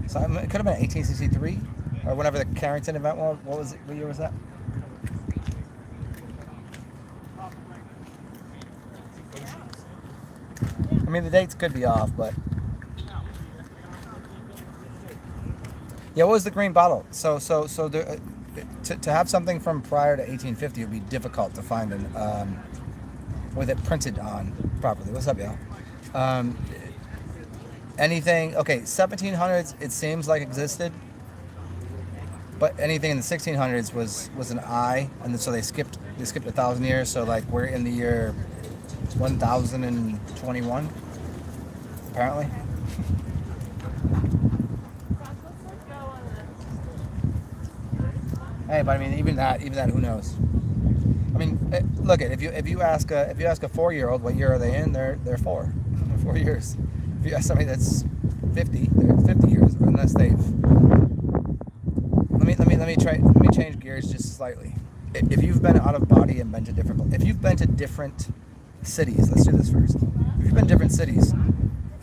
So it could have been 1863 or whenever the Carrington event was. What was it? What year was that? I mean, the dates could be off, but yeah. What was the green bottle? So to have something from prior to 1850 would be difficult to find with it printed on properly. What's up, y'all? Anything? Okay, 1700s. It seems like existed, but anything in the 1600s was an I, and then so they skipped 1,000 years. So like we're in the year 1021, apparently. Hey, but I mean, even that, who knows? I mean, look at if you ask a 4-year-old what year are they in, they're 4 years. If you ask somebody that's 50, they're 50 years, unless they've. Let me change gears just slightly. If you've been out of body and if you've been to different cities, let's do this first. If you've been to different cities,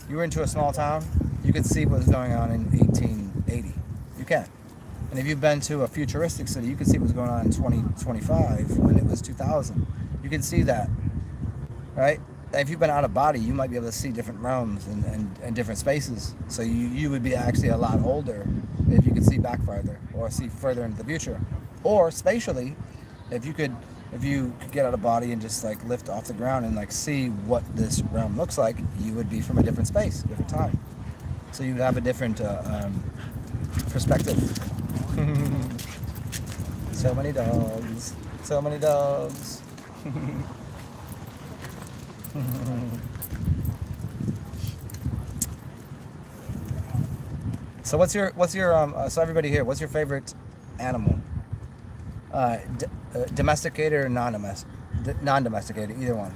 you were into a small town, you can see what was going on in 1880. You can. And if you've been to a futuristic city, you can see what was going on in 2025 when it was 2000. You can see that, right? If you've been out of body, you might be able to see different realms and different spaces. So you would be actually a lot older if you could see back farther or see further into the future. Or spatially, if you could get out of body and just like lift off the ground and like see what this realm looks like, you would be from a different space, different time. So you would have a different perspective. So many dogs. So many dogs. So what's your so everybody here, what's your favorite animal? Domesticated or non-domesticated, either one.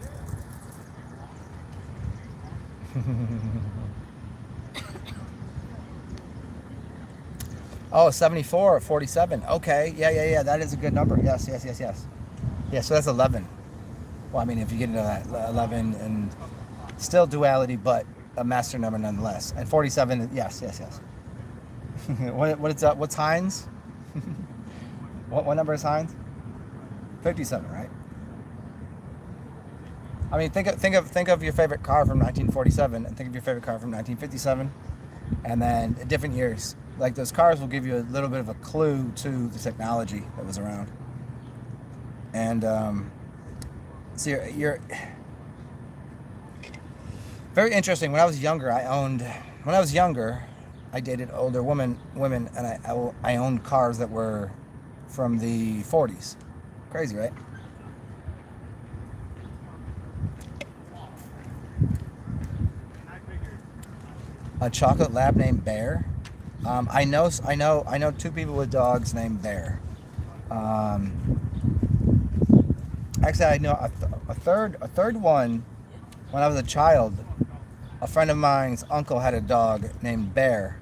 Oh, 74 or 47. Okay, yeah. That is a good number. Yes. Yeah, so that's 11. Well, I mean, if you get into that 11 and still duality, but a master number nonetheless. And 47, yes. What's Heinz? What number is Heinz? 57, right? I mean, think of your favorite car from 1947 and think of your favorite car from 1957, and then different years. Like those cars will give you a little bit of a clue to the technology that was around. And so you're very interesting. When I was younger, I dated older women, and I owned cars that were from the 40s. Crazy, right? A chocolate lab named Bear. I know two people with dogs named Bear. Um, Actually, I know a third one. When I was a child, a friend of mine's uncle had a dog named Bear,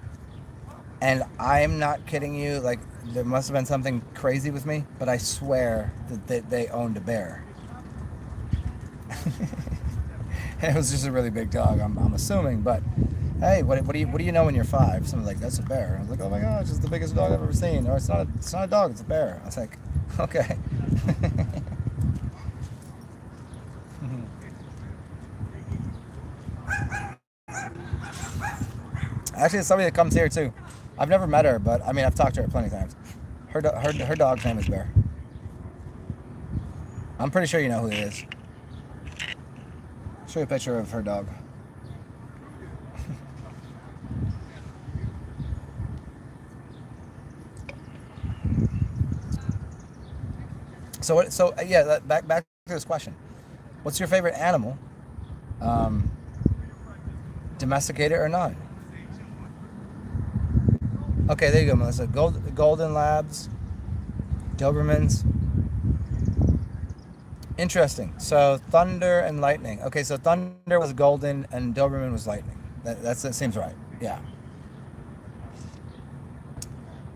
and I'm not kidding you. Like, there must have been something crazy with me, but I swear that they owned a bear. And it was just a really big dog. I'm assuming, but hey, what do you know when you're 5? Someone's like, that's a bear. I was like, oh my god, it's just the biggest dog I've ever seen. Or it's not a dog, it's a bear. I was like, okay. Actually, it's somebody that comes here too. I've never met her, but I mean, I've talked to her plenty of times. Her dog's name is Bear. I'm pretty sure you know who it is. Show you a picture of her dog. So yeah, back to this question. What's your favorite animal? Um, Domesticated or not? Okay, there you go, Melissa. Golden Labs, Dobermans. Interesting. So Thunder and Lightning. Okay, so Thunder was golden and Doberman was lightning. That seems right. Yeah.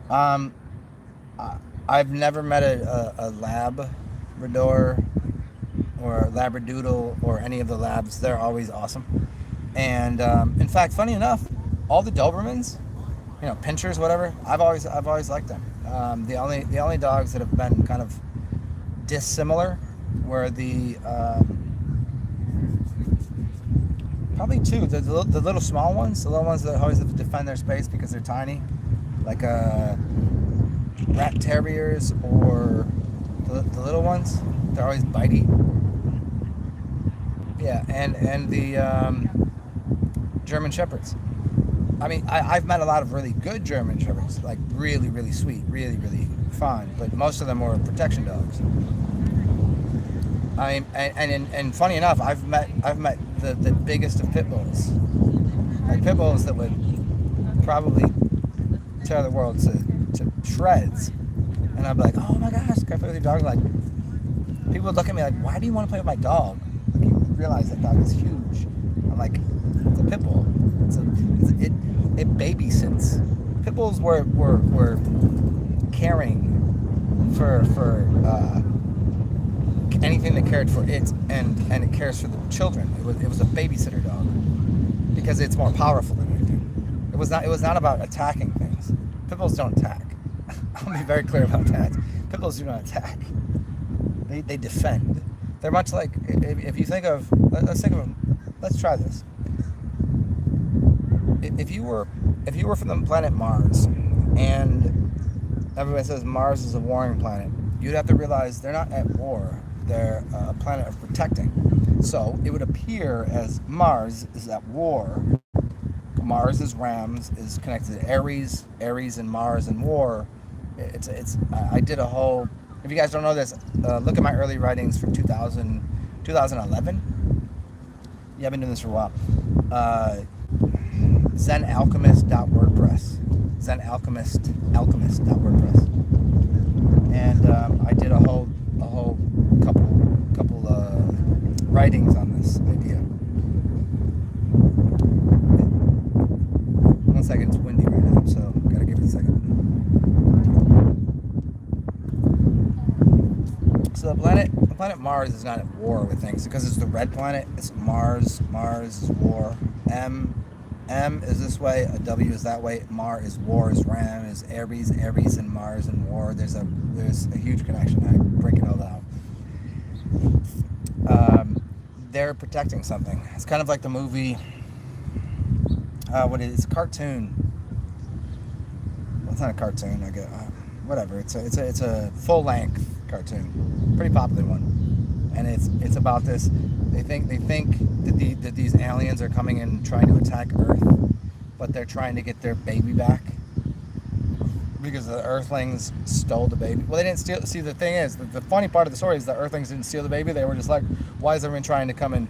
Um, I've never met a Labrador or Labradoodle or any of the labs. They're always awesome. And in fact, funny enough, all the Dobermans, pinchers, whatever. I've always liked them. The only dogs that have been kind of dissimilar were the probably two, the little small ones, the little ones that always have to defend their space because they're tiny, like rat terriers, or the little ones. They're always bitey. Yeah, and the German shepherds. I mean, I've met a lot of really good German shepherds, like really, really sweet, really, really fun, but most of them were protection dogs. And funny enough, I've met the biggest of pit bulls, like pit bulls that would probably tear the world to shreds, and I'd be like, oh my gosh, can I play with your dog? Like, people would look at me like, why do you want to play with my dog? Like, you realize that dog is huge. I'm like, it's a pit bull. It babysits. Pit bulls were caring for anything that cared for it, and it cares for the children. It was a babysitter dog because it's more powerful than anything. It was not about attacking things. Pit bulls don't attack. I'll be very clear about that. Pit bulls do not attack. They defend. They're much like, if you think of, let's try this. If you were from the planet Mars, and everybody says Mars is a warring planet, you'd have to realize they're not at war. They're a planet of protecting. So it would appear as Mars is at war. Mars is Rams, is connected to Aries and Mars and war. I did a whole, if you guys don't know this, look at my early writings from 2011. Yeah, I've been doing this for a while. Zenalchemist.wordpress. Zenalchemist.wordpress. And I did a whole couple writings on this idea. One second, it's windy right now, so gotta give it a second. So the planet Mars is not at war with things because it's the red planet. It's Mars. Mars is war. M is this way. A W is that way. Mar is war. Is Ram. Is Aries and Mars and war. There's a huge connection. I break it all out. They're protecting something. It's kind of like the movie. It's a cartoon. Well, it's not a cartoon. Whatever. It's a full length cartoon, pretty popular one, and it's about this. They think that these aliens are coming and trying to attack Earth, but they're trying to get their baby back. because the Earthlings stole the baby. Well, they didn't steal. See, the thing is, the funny part of the story is the Earthlings didn't steal the baby. They were just like, why is everyone trying to come and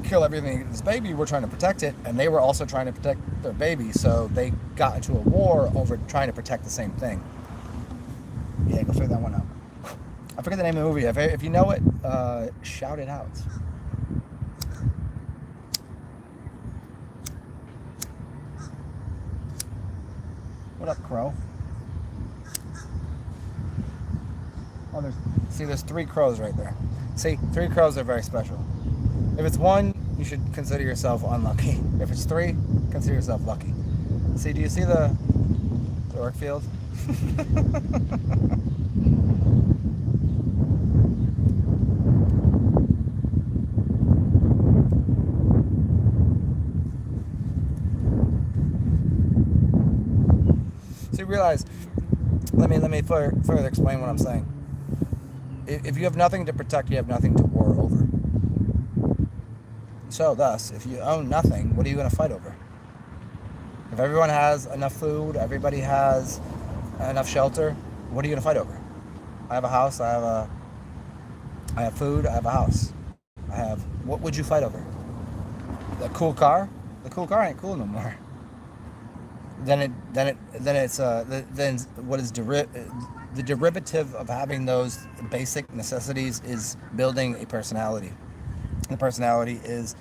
kill everything? This baby, we're trying to protect it, and they were also trying to protect their baby. So they got into a war over trying to protect the same thing. Yeah, go figure that one out. I forget the name of the movie. If you know it, shout it out. What up, Crow? Oh, there's 3 crows right there. See, 3 crows are very special. If it's 1, you should consider yourself unlucky. If it's 3, consider yourself lucky. See, do you see the work field? So you realize, let me further explain what I'm saying. If you have nothing to protect, you have nothing to war over. So thus, if you own nothing, what are you going to fight over? If everyone has enough food, everybody has enough shelter, what are you going to fight over? I have a house, I have food, I have a house. What would you fight over? The cool car? The cool car ain't cool no more. Then what is the derivative of having those basic necessities is building a personality. The personality is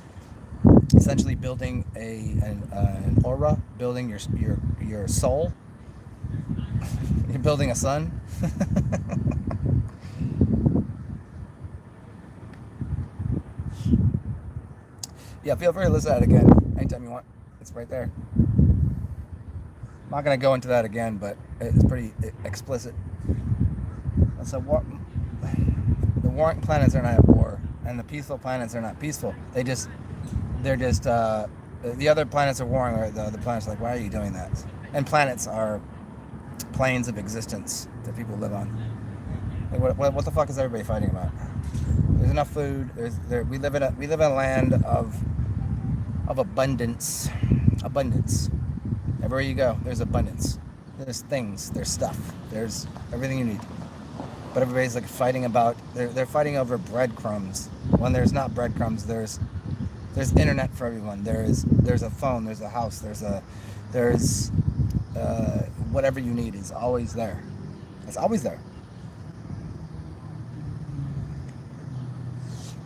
essentially building an aura, building your soul. You're building a sun. Yeah, feel free to listen to that again anytime you want. It's right there. I'm not going to go into that again, but it's pretty explicit. So the warring planets are not at war, and the peaceful planets are not peaceful. They're just the other planets are warring, or the other planets are like, why are you doing that? And planets are planes of existence that people live on. Like, what the fuck is everybody fighting about? There's enough food. We live in a land of abundance. Abundance. Everywhere you go, there's abundance. There's things. There's stuff. There's everything you need. But everybody's like fighting about. They're fighting over breadcrumbs. When there's not breadcrumbs, there's internet for everyone. There's a phone. There's a house. There's whatever you need is always there. It's always there.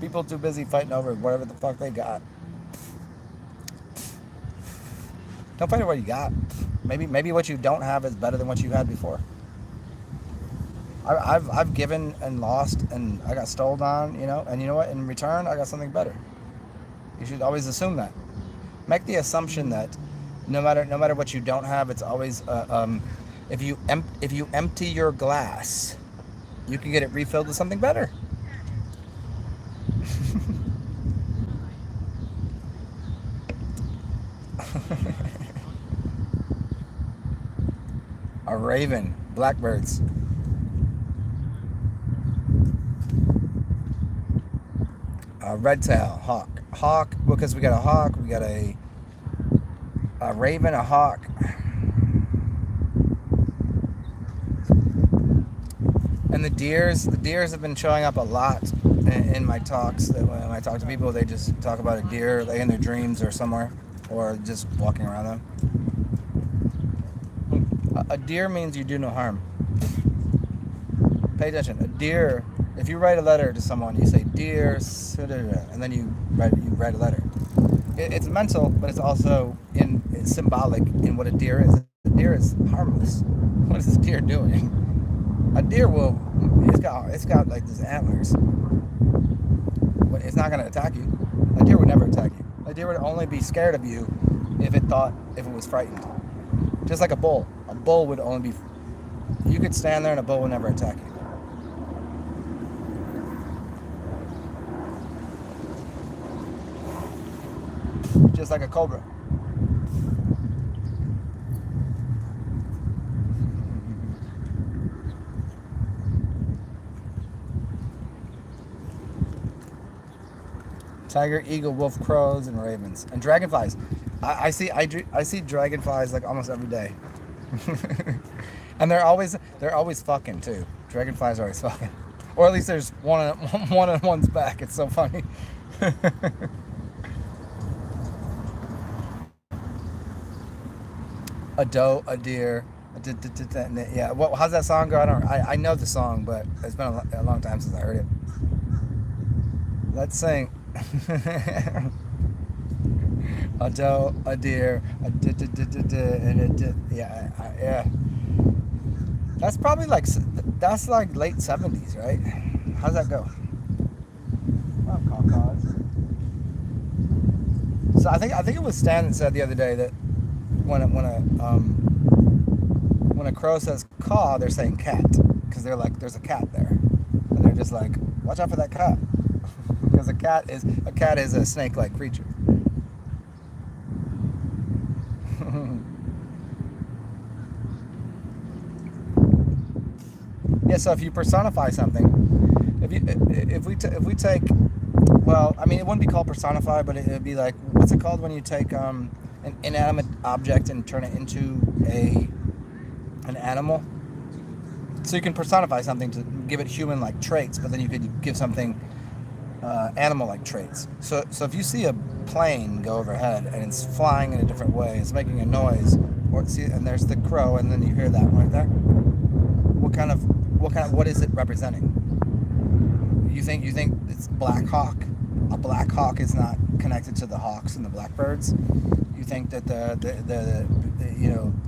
People too busy fighting over whatever the fuck they got. Don't fight over what you got. Maybe what you don't have is better than what you had before. I've given and lost, and I got stoled on, and you know what? In return, I got something better. You should always assume that. Make the assumption that no matter what you don't have, it's always if you empty your glass, you can get it refilled with something better. A raven, blackbirds. A red tail, hawk, because we got a hawk, we got a raven, a hawk. And the deers have been showing up a lot in my talks. That when I talk to people, they just talk about a deer, like in their dreams or somewhere, or just walking around them. A deer means you do no harm. Pay attention. A deer, if you write a letter to someone, you say, "Dear," and then you write a letter. It's mental, but it's also it's symbolic in what a deer is. A deer is harmless. What is this deer doing? A deer it's got like these antlers, but it's not going to attack you. A deer would never attack you. A deer would only be scared of you if it was frightened. Just like a bull. A bull would only be... You could stand there and a bull would never attack you. Just like a cobra. Tiger, eagle, wolf, crows, and ravens, and dragonflies. I see dragonflies like almost every day. And they're always fucking too. Dragonflies are always fucking, or at least there's one on one's back. It's so funny. A doe, a deer. Yeah. What? How's that song go? I know the song, but it's been a long time since I heard it. Let's sing. A doe, a deer, yeah. That's probably that's like late 70s, right? How's that go? Oh, caw-caws. So I think it was Stan that said the other day that when a crow says caw, they're saying cat, because they're like, there's a cat there, and they're just like, watch out for that cat, because a cat is a snake-like creature. Yeah, so if you personify something, if we take, well, I mean, it wouldn't be called personify, but it would be like, what's it called when you take an inanimate object and turn it into an animal? So you can personify something to give it human-like traits, but then you could give something animal-like traits. So if you see a plane go overhead and it's flying in a different way, it's making a noise, and there's the crow, and then you hear that right there. What is it representing? You think it's Black Hawk? A Black Hawk is not connected to the hawks and the blackbirds. You think that the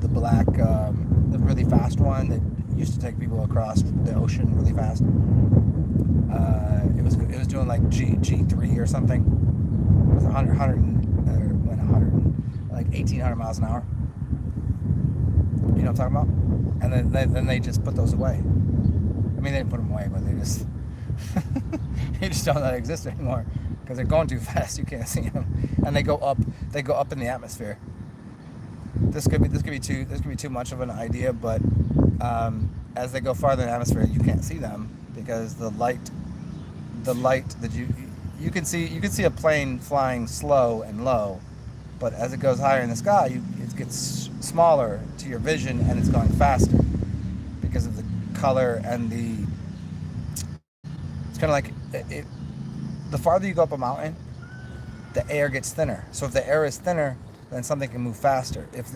black, the really fast one that used to take people across the ocean really fast. It was doing like G3 or something. It was 1,800 miles an hour. You know what I'm talking about? And then they just put those away. I mean, they didn't put them away, but they just they just don't let it exist anymore because they're going too fast. You can't see them, and they go up in the atmosphere. This could be too much of an idea, but as they go farther in the atmosphere, you can't see them because the light that you can see a plane flying slow and low, but as it goes higher in the sky, it gets smaller to your vision, and it's going faster because of the color and it's kind of like the farther you go up a mountain, the air gets thinner. So if the air is thinner, then something can move faster. If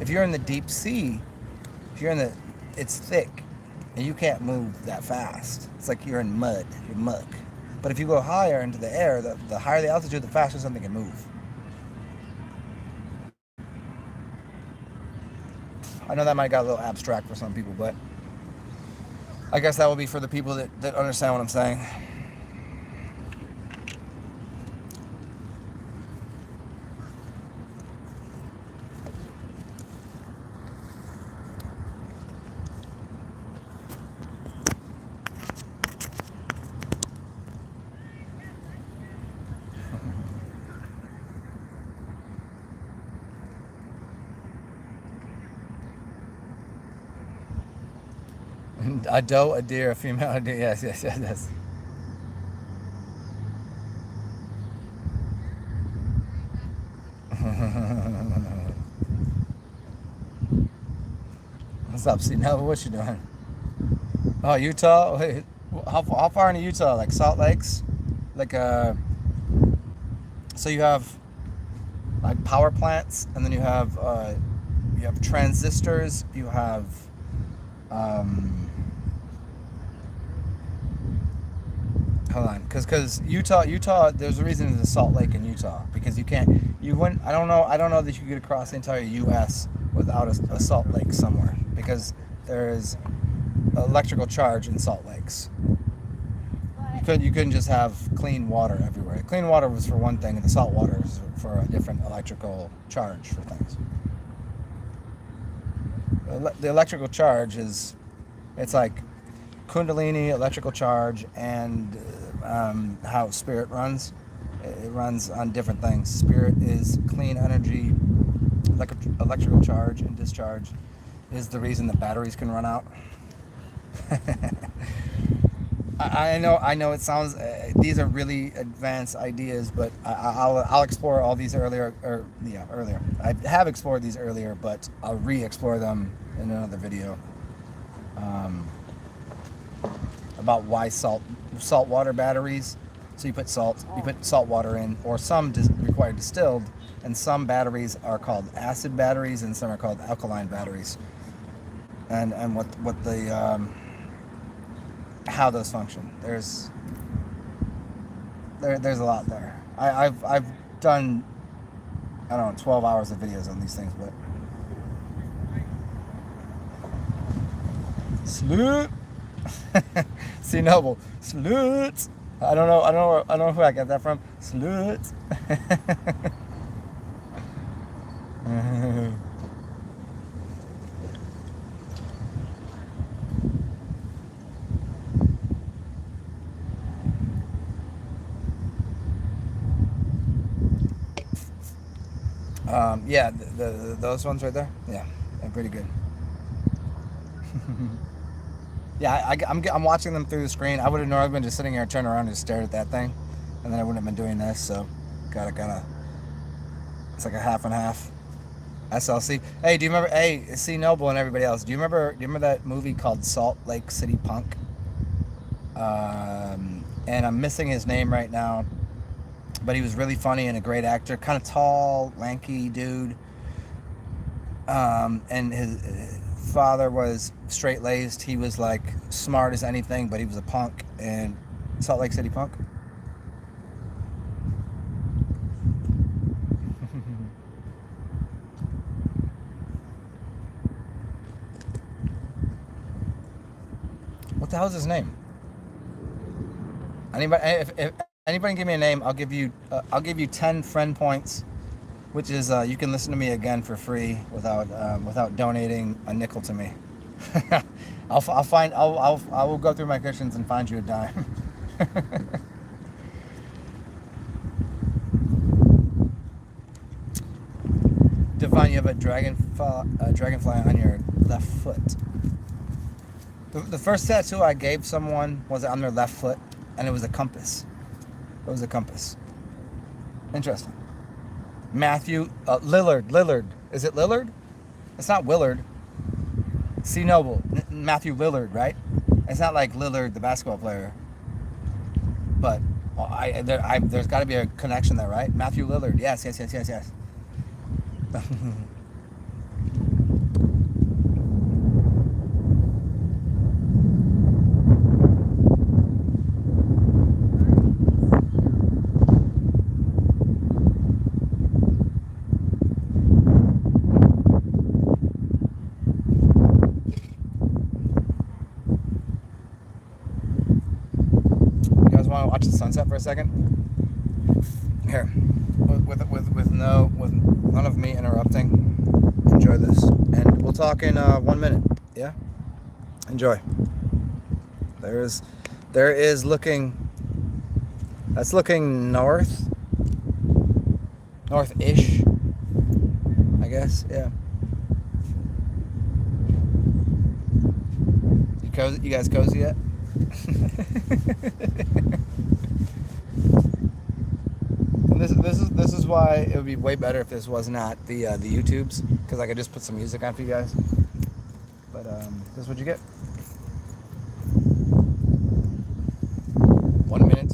you're in the deep sea, it's thick, and you can't move that fast. It's like you're in mud, you're muck. But if you go higher into the air, the higher the altitude, the faster something can move. I know that might got a little abstract for some people, but I guess that will be for the people that understand what I'm saying. A doe, a deer, a female, a deer. Yes. What's up, C-Nova? What you doing? Oh, Utah? Wait, how far into Utah? Like Salt Lakes? Like, so you have like power plants, and then you have transistors, you have, hold on, because Utah, there's a reason there's a Salt Lake in Utah, because I don't know that you could get across the entire U.S. without a Salt Lake somewhere, because there's electrical charge in Salt Lakes. You couldn't just have clean water everywhere. Clean water was for one thing, and the salt water is for a different electrical charge for things. The electrical charge it's like Kundalini, electrical charge, and how spirit runs. It runs on different things. Spirit is clean energy. Electrical charge and discharge is the reason that batteries can run out. I know it sounds. These are really advanced ideas, but I'll explore all these earlier. Or yeah, earlier. I have explored these earlier, but I'll re-explore them in another video. Um, about why saltwater batteries. So you put salt water in, or some require distilled, and some batteries are called acid batteries, and some are called alkaline batteries. And what the how those function. There's a lot there. I've done, I don't know, 12 hours of videos on these things, but Sloot. See Noble. Sloot. I don't know who I got that from. Sloot. Yeah, those ones right there. Yeah, they're pretty good. Yeah, I'm watching them through the screen. I would have normally been just sitting here, turned around and just stared at that thing, and then I wouldn't have been doing this. So, gotta. It's like a half and half. SLC. Hey, do you remember? Hey, C Noble and everybody else. Do you remember that movie called Salt Lake City Punk? And I'm missing his name right now, but he was really funny and a great actor. Kind of tall, lanky dude. And his father was straight-laced. He was like smart as anything, but he was a punk. And Salt Lake City Punk. What the hell is his name? Anybody? If anybody give me a name, I'll give you 10 friend points, which is you can listen to me again for free without donating a nickel to me. I will go through my cushions and find you a dime. Divine, you have a dragonfly on your left foot. The first tattoo I gave someone was on their left foot, and it was a compass. It was a compass. Interesting. Matthew Lillard. Is it Lillard? It's not Willard. C Noble. Matthew Lillard, right? It's not like Lillard, the basketball player. But there's got to be a connection there, right? Matthew Lillard. Yes. Want to watch the sunset for a second? Here, with none of me interrupting. Enjoy this, and we'll talk in 1 minute. Yeah, enjoy. There is looking. That's looking north, north-ish, I guess. Yeah. You guys cozy yet? And this is why it would be way better if this was not the YouTubes, because I could just put some music on for you guys. But this is what you get. 1 minute.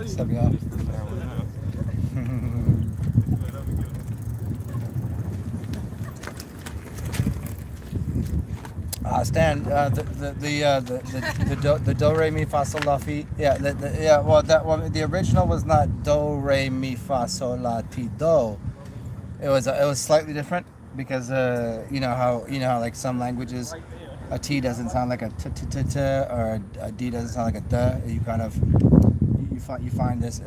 Step you off. Stan, the do re mi fa sol la fi. Yeah, well, that one, the original was not do re mi fa sol la ti do. It was slightly different because you know how like some languages a T doesn't sound like a t t t t, or a D doesn't sound like a d. You kind of you find this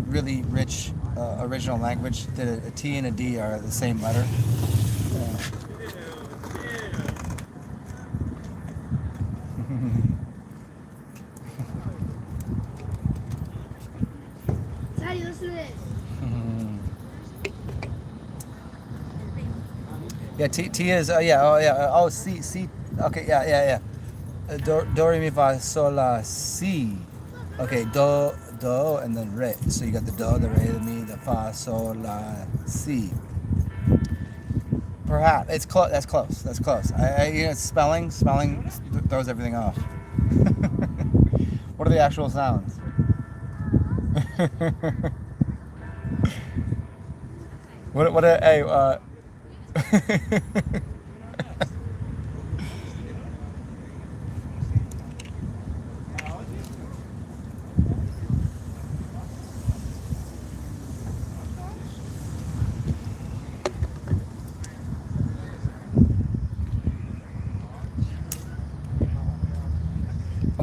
really rich original language that a T and a D are the same letter. Daddy, listen to this. Yeah, T is C. Okay, yeah. Do re mi fa sol la si. Okay, do and then re. So you got the do, the re, the mi, the fa, sol la si. Perhaps it's close. That's close. Spelling throws everything off. What are the actual sounds?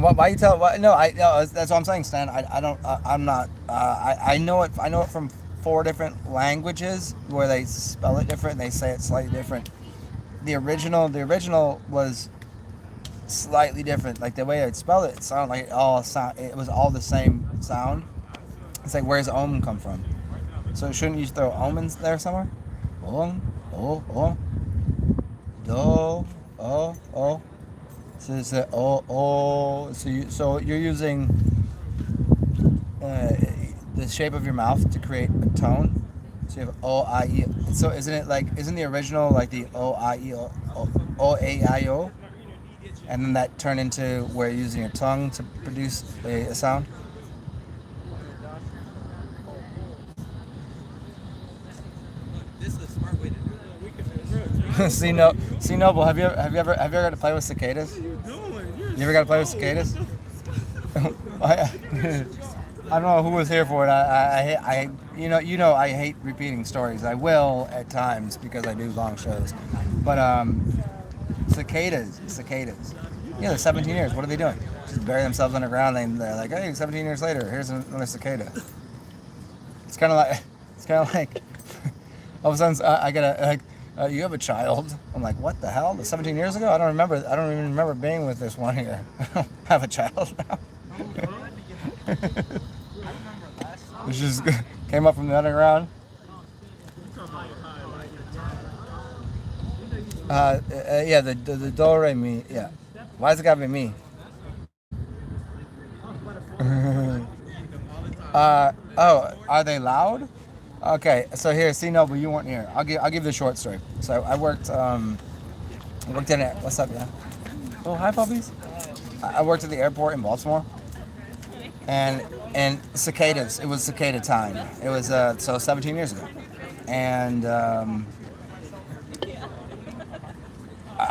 Why you tell? No, that's what I'm saying, Stan. I know it. I know it from 4 different languages where they spell it different. They say it slightly different. The original was slightly different. Like the way I'd spell it, it sounded like it was all the same sound. It's like, where's om come from? So shouldn't you throw om in there somewhere? Om, do, oh. So it's a so you're using the shape of your mouth to create a tone. So you have o I e. So isn't the original like the o I e o a I o, and then that turned into where you're using your tongue to produce a sound? See Noble, have you ever got to play with cicadas? You ever got to play with cicadas? I don't know who was here for it. I I hate repeating stories. I will at times because I do long shows. But cicadas. Yeah, they're 17 years. What are they doing? Just bury themselves underground. They're like, hey, 17 years later, here's another cicada. It's kind of like all of a sudden I get like. You have a child. I'm like, what the hell? 17 years ago? I don't even remember being with this one here. I don't have a child now. It just came up from the underground. Yeah, the do re mi. Yeah. Why does it gotta be me? Are they loud? Okay, so here, see, no, but you weren't here. I'll give the short story. So I worked in it. What's up, yeah? Oh, hi, puppies. I worked at the airport in Baltimore, and cicadas. It was cicada time. It was so 17 years ago, and I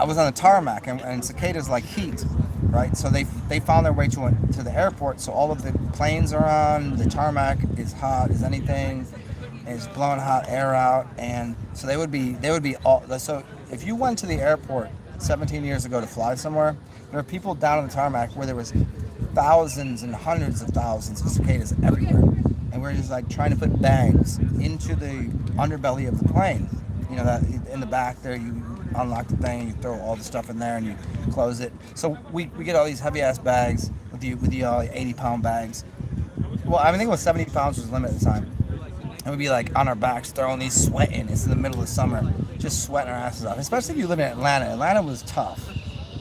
was on the tarmac, and cicadas like heat, right? So they found their way to the airport. So all of the planes are on. The tarmac is hot as anything. It's blowing hot air out, and so they would be all. So if you went to the airport 17 years ago to fly somewhere, there were people down on the tarmac where there was thousands and hundreds of thousands of cicadas everywhere, and we're just like trying to put bags into the underbelly of the plane. You know, that in the back there, you unlock the thing, you throw all the stuff in there, and you close it. So we get all these heavy ass bags with the 80-pound bags. Well, I think it was 70 pounds was the limit at the time. And we'd be like on our backs throwing these, sweating. It's in the middle of summer, just sweating our asses off. Especially if you live in Atlanta. Atlanta was tough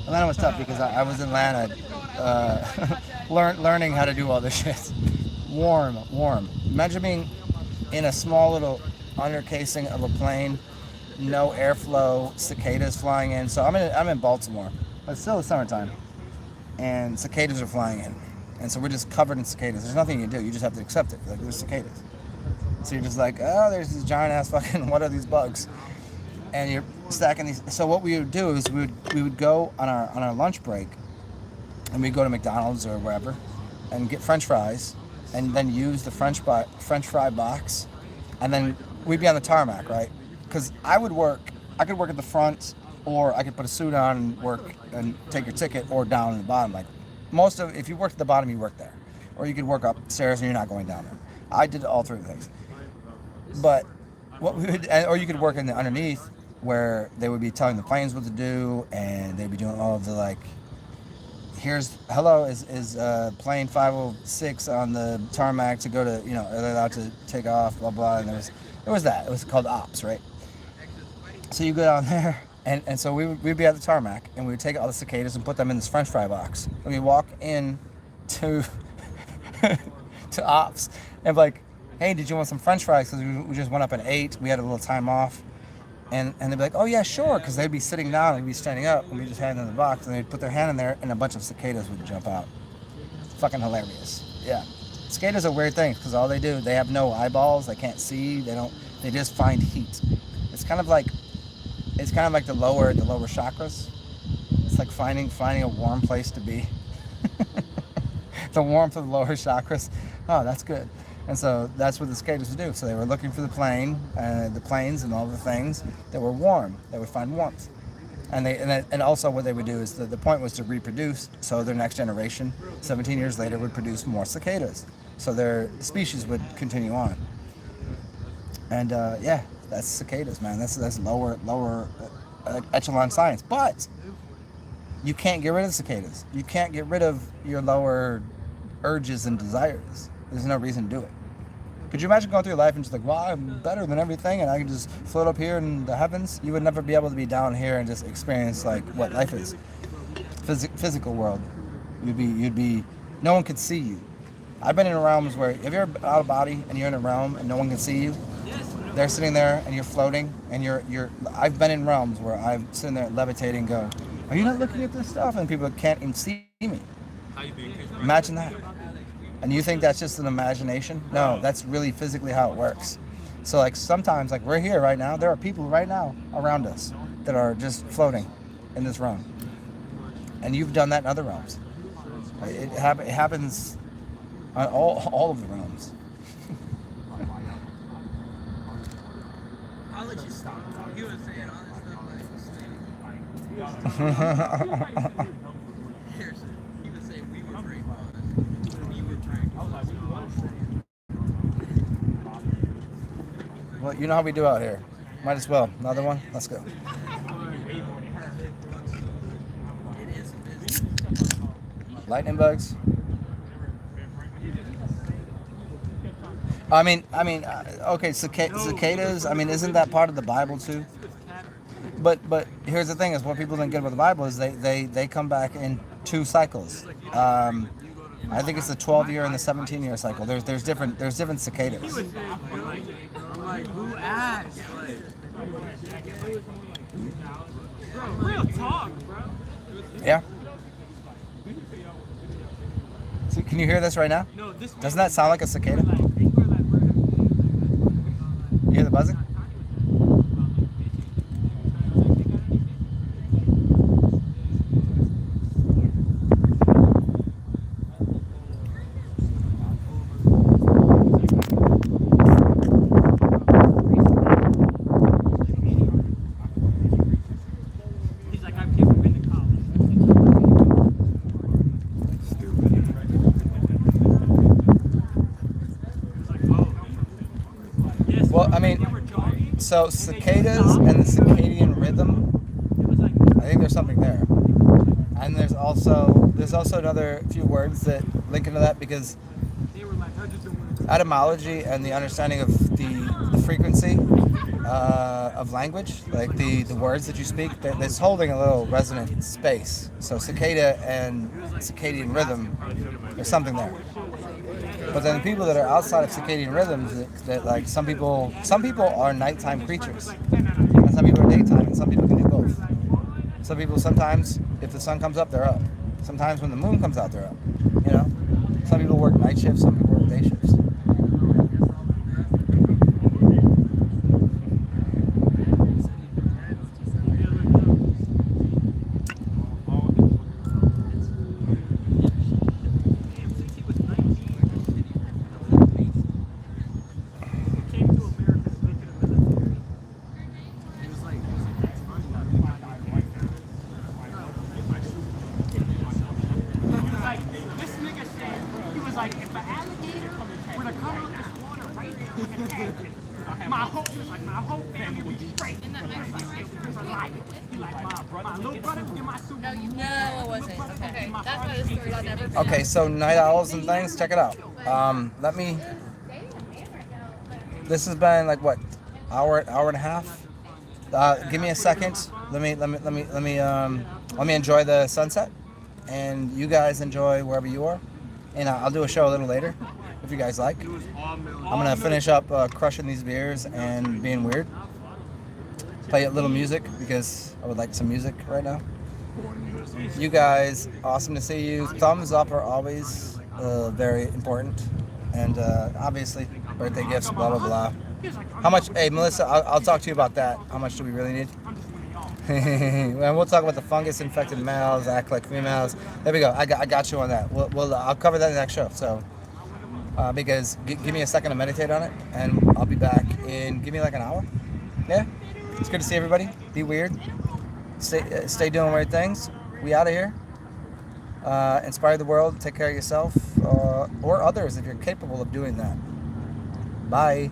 because I was in Atlanta learning how to do all this shit. Warm. Imagine being in a small little undercasing of a plane, no airflow, cicadas flying in. So I'm in Baltimore, but it's still the summertime, and cicadas are flying in. And so we're just covered in cicadas. There's nothing you can do. You just have to accept it. Like, there's cicadas. So you're just like, oh, there's these giant ass fucking, what are these bugs? And you're stacking these. So what we would do is we would go on our lunch break, and we'd go to McDonald's or wherever, and get French fries, and then use the French fry box, and then we'd be on the tarmac, right? Because I could work at the front, or I could put a suit on and work and take your ticket, or down in the bottom. Like if you worked at the bottom, you work there, or you could work upstairs and you're not going down there. I did all three things. But what we would, or you could work in the underneath, where they would be telling the planes what to do, and they'd be doing all of the like, is plane 506 on the tarmac to go to, are they allowed to take off, blah blah. And it was called ops, right? So you go down there, and so we'd be at the tarmac, and we would take all the cicadas and put them in this French fry box, and we walk in to to ops and be like, hey, did you want some French fries? Because we just went up and ate. We had a little time off. And they'd be like, oh, yeah, sure. Because they'd be sitting down and we'd be standing up. And we just hand them the box. And they'd put their hand in there and a bunch of cicadas would jump out. Fucking hilarious. Yeah. Cicadas are weird things because all they do, they have no eyeballs. They can't see. They just find heat. It's kind of like the lower chakras. It's like finding a warm place to be. The warmth of the lower chakras. Oh, that's good. And so that's what the cicadas would do. So they were looking for the planes and all the things that were warm, that would find warmth. And also what they would do is the point was to reproduce, so their next generation, 17 years later, would produce more cicadas. So their species would continue on. And that's cicadas, man. That's lower echelon science. But you can't get rid of cicadas. You can't get rid of your lower urges and desires. There's no reason to do it. Could you imagine going through your life and just like, well, I'm better than everything and I can just float up here in the heavens? You would never be able to be down here and just experience like what life is. Physical world. You'd be, no one could see you. I've been in realms where, if you're out of body and you're in a realm and no one can see you, they're sitting there and you're floating and I've been in realms where I'm sitting there levitating and go, are you not looking at this stuff? And people can't even see me. Imagine that. And you think that's just an imagination? No, that's really physically how it works. So like sometimes, like we're here right now, there are people right now around us that are just floating in this realm. And you've done that in other realms. It happens on all of the realms. I'll let you stop. He was saying all this stuff. He was saying we were great. Well, you know how we do out here. Might as well. Another one? Let's go. Lightning bugs. Okay, cicadas. Isn't that part of the Bible too? But here's the thing: is what people don't get about the Bible is they come back in 2 cycles. I think it's the 12-year and the 17-year cycle. There's different cicadas. Who asked? Real talk, bro. Yeah. See, can you hear this right now? Doesn't that sound like a cicada? You hear the buzzing? So cicadas and the circadian rhythm, I think there's something there. And there's also another few words that link into that, because etymology and the understanding of the frequency of language, like the words that you speak, that's holding a little resonant space. So cicada and circadian rhythm, there's something there. But then the people that are outside of circadian rhythms, that like some people are nighttime creatures, and some people are daytime, and some people can do both. Some people, sometimes if the sun comes up, they're up. Sometimes when the moon comes out, they're up. Some people work night shifts, some people work day shifts. Okay, so night owls and things, check it out. This has been like what, hour and a half. Give me a second. Let me enjoy the sunset, and you guys enjoy wherever you are. And I'll do a show a little later, if you guys like. I'm gonna finish up crushing these beers and being weird. Play a little music because I would like some music right now. You guys, awesome to see you. Thumbs up are always very important, and obviously birthday gifts, blah blah blah. How much? Hey Melissa, I'll talk to you about that. How much do we really need? And we'll talk about the fungus-infected males act like females. There we go. I got you on that. I'll cover that in the next show. So because give me a second to meditate on it, and I'll be back in give me like an hour. Yeah, it's good to see everybody. Be weird. Stay doing weird things. We out of here. Inspire the world. Take care of yourself or others if you're capable of doing that. Bye.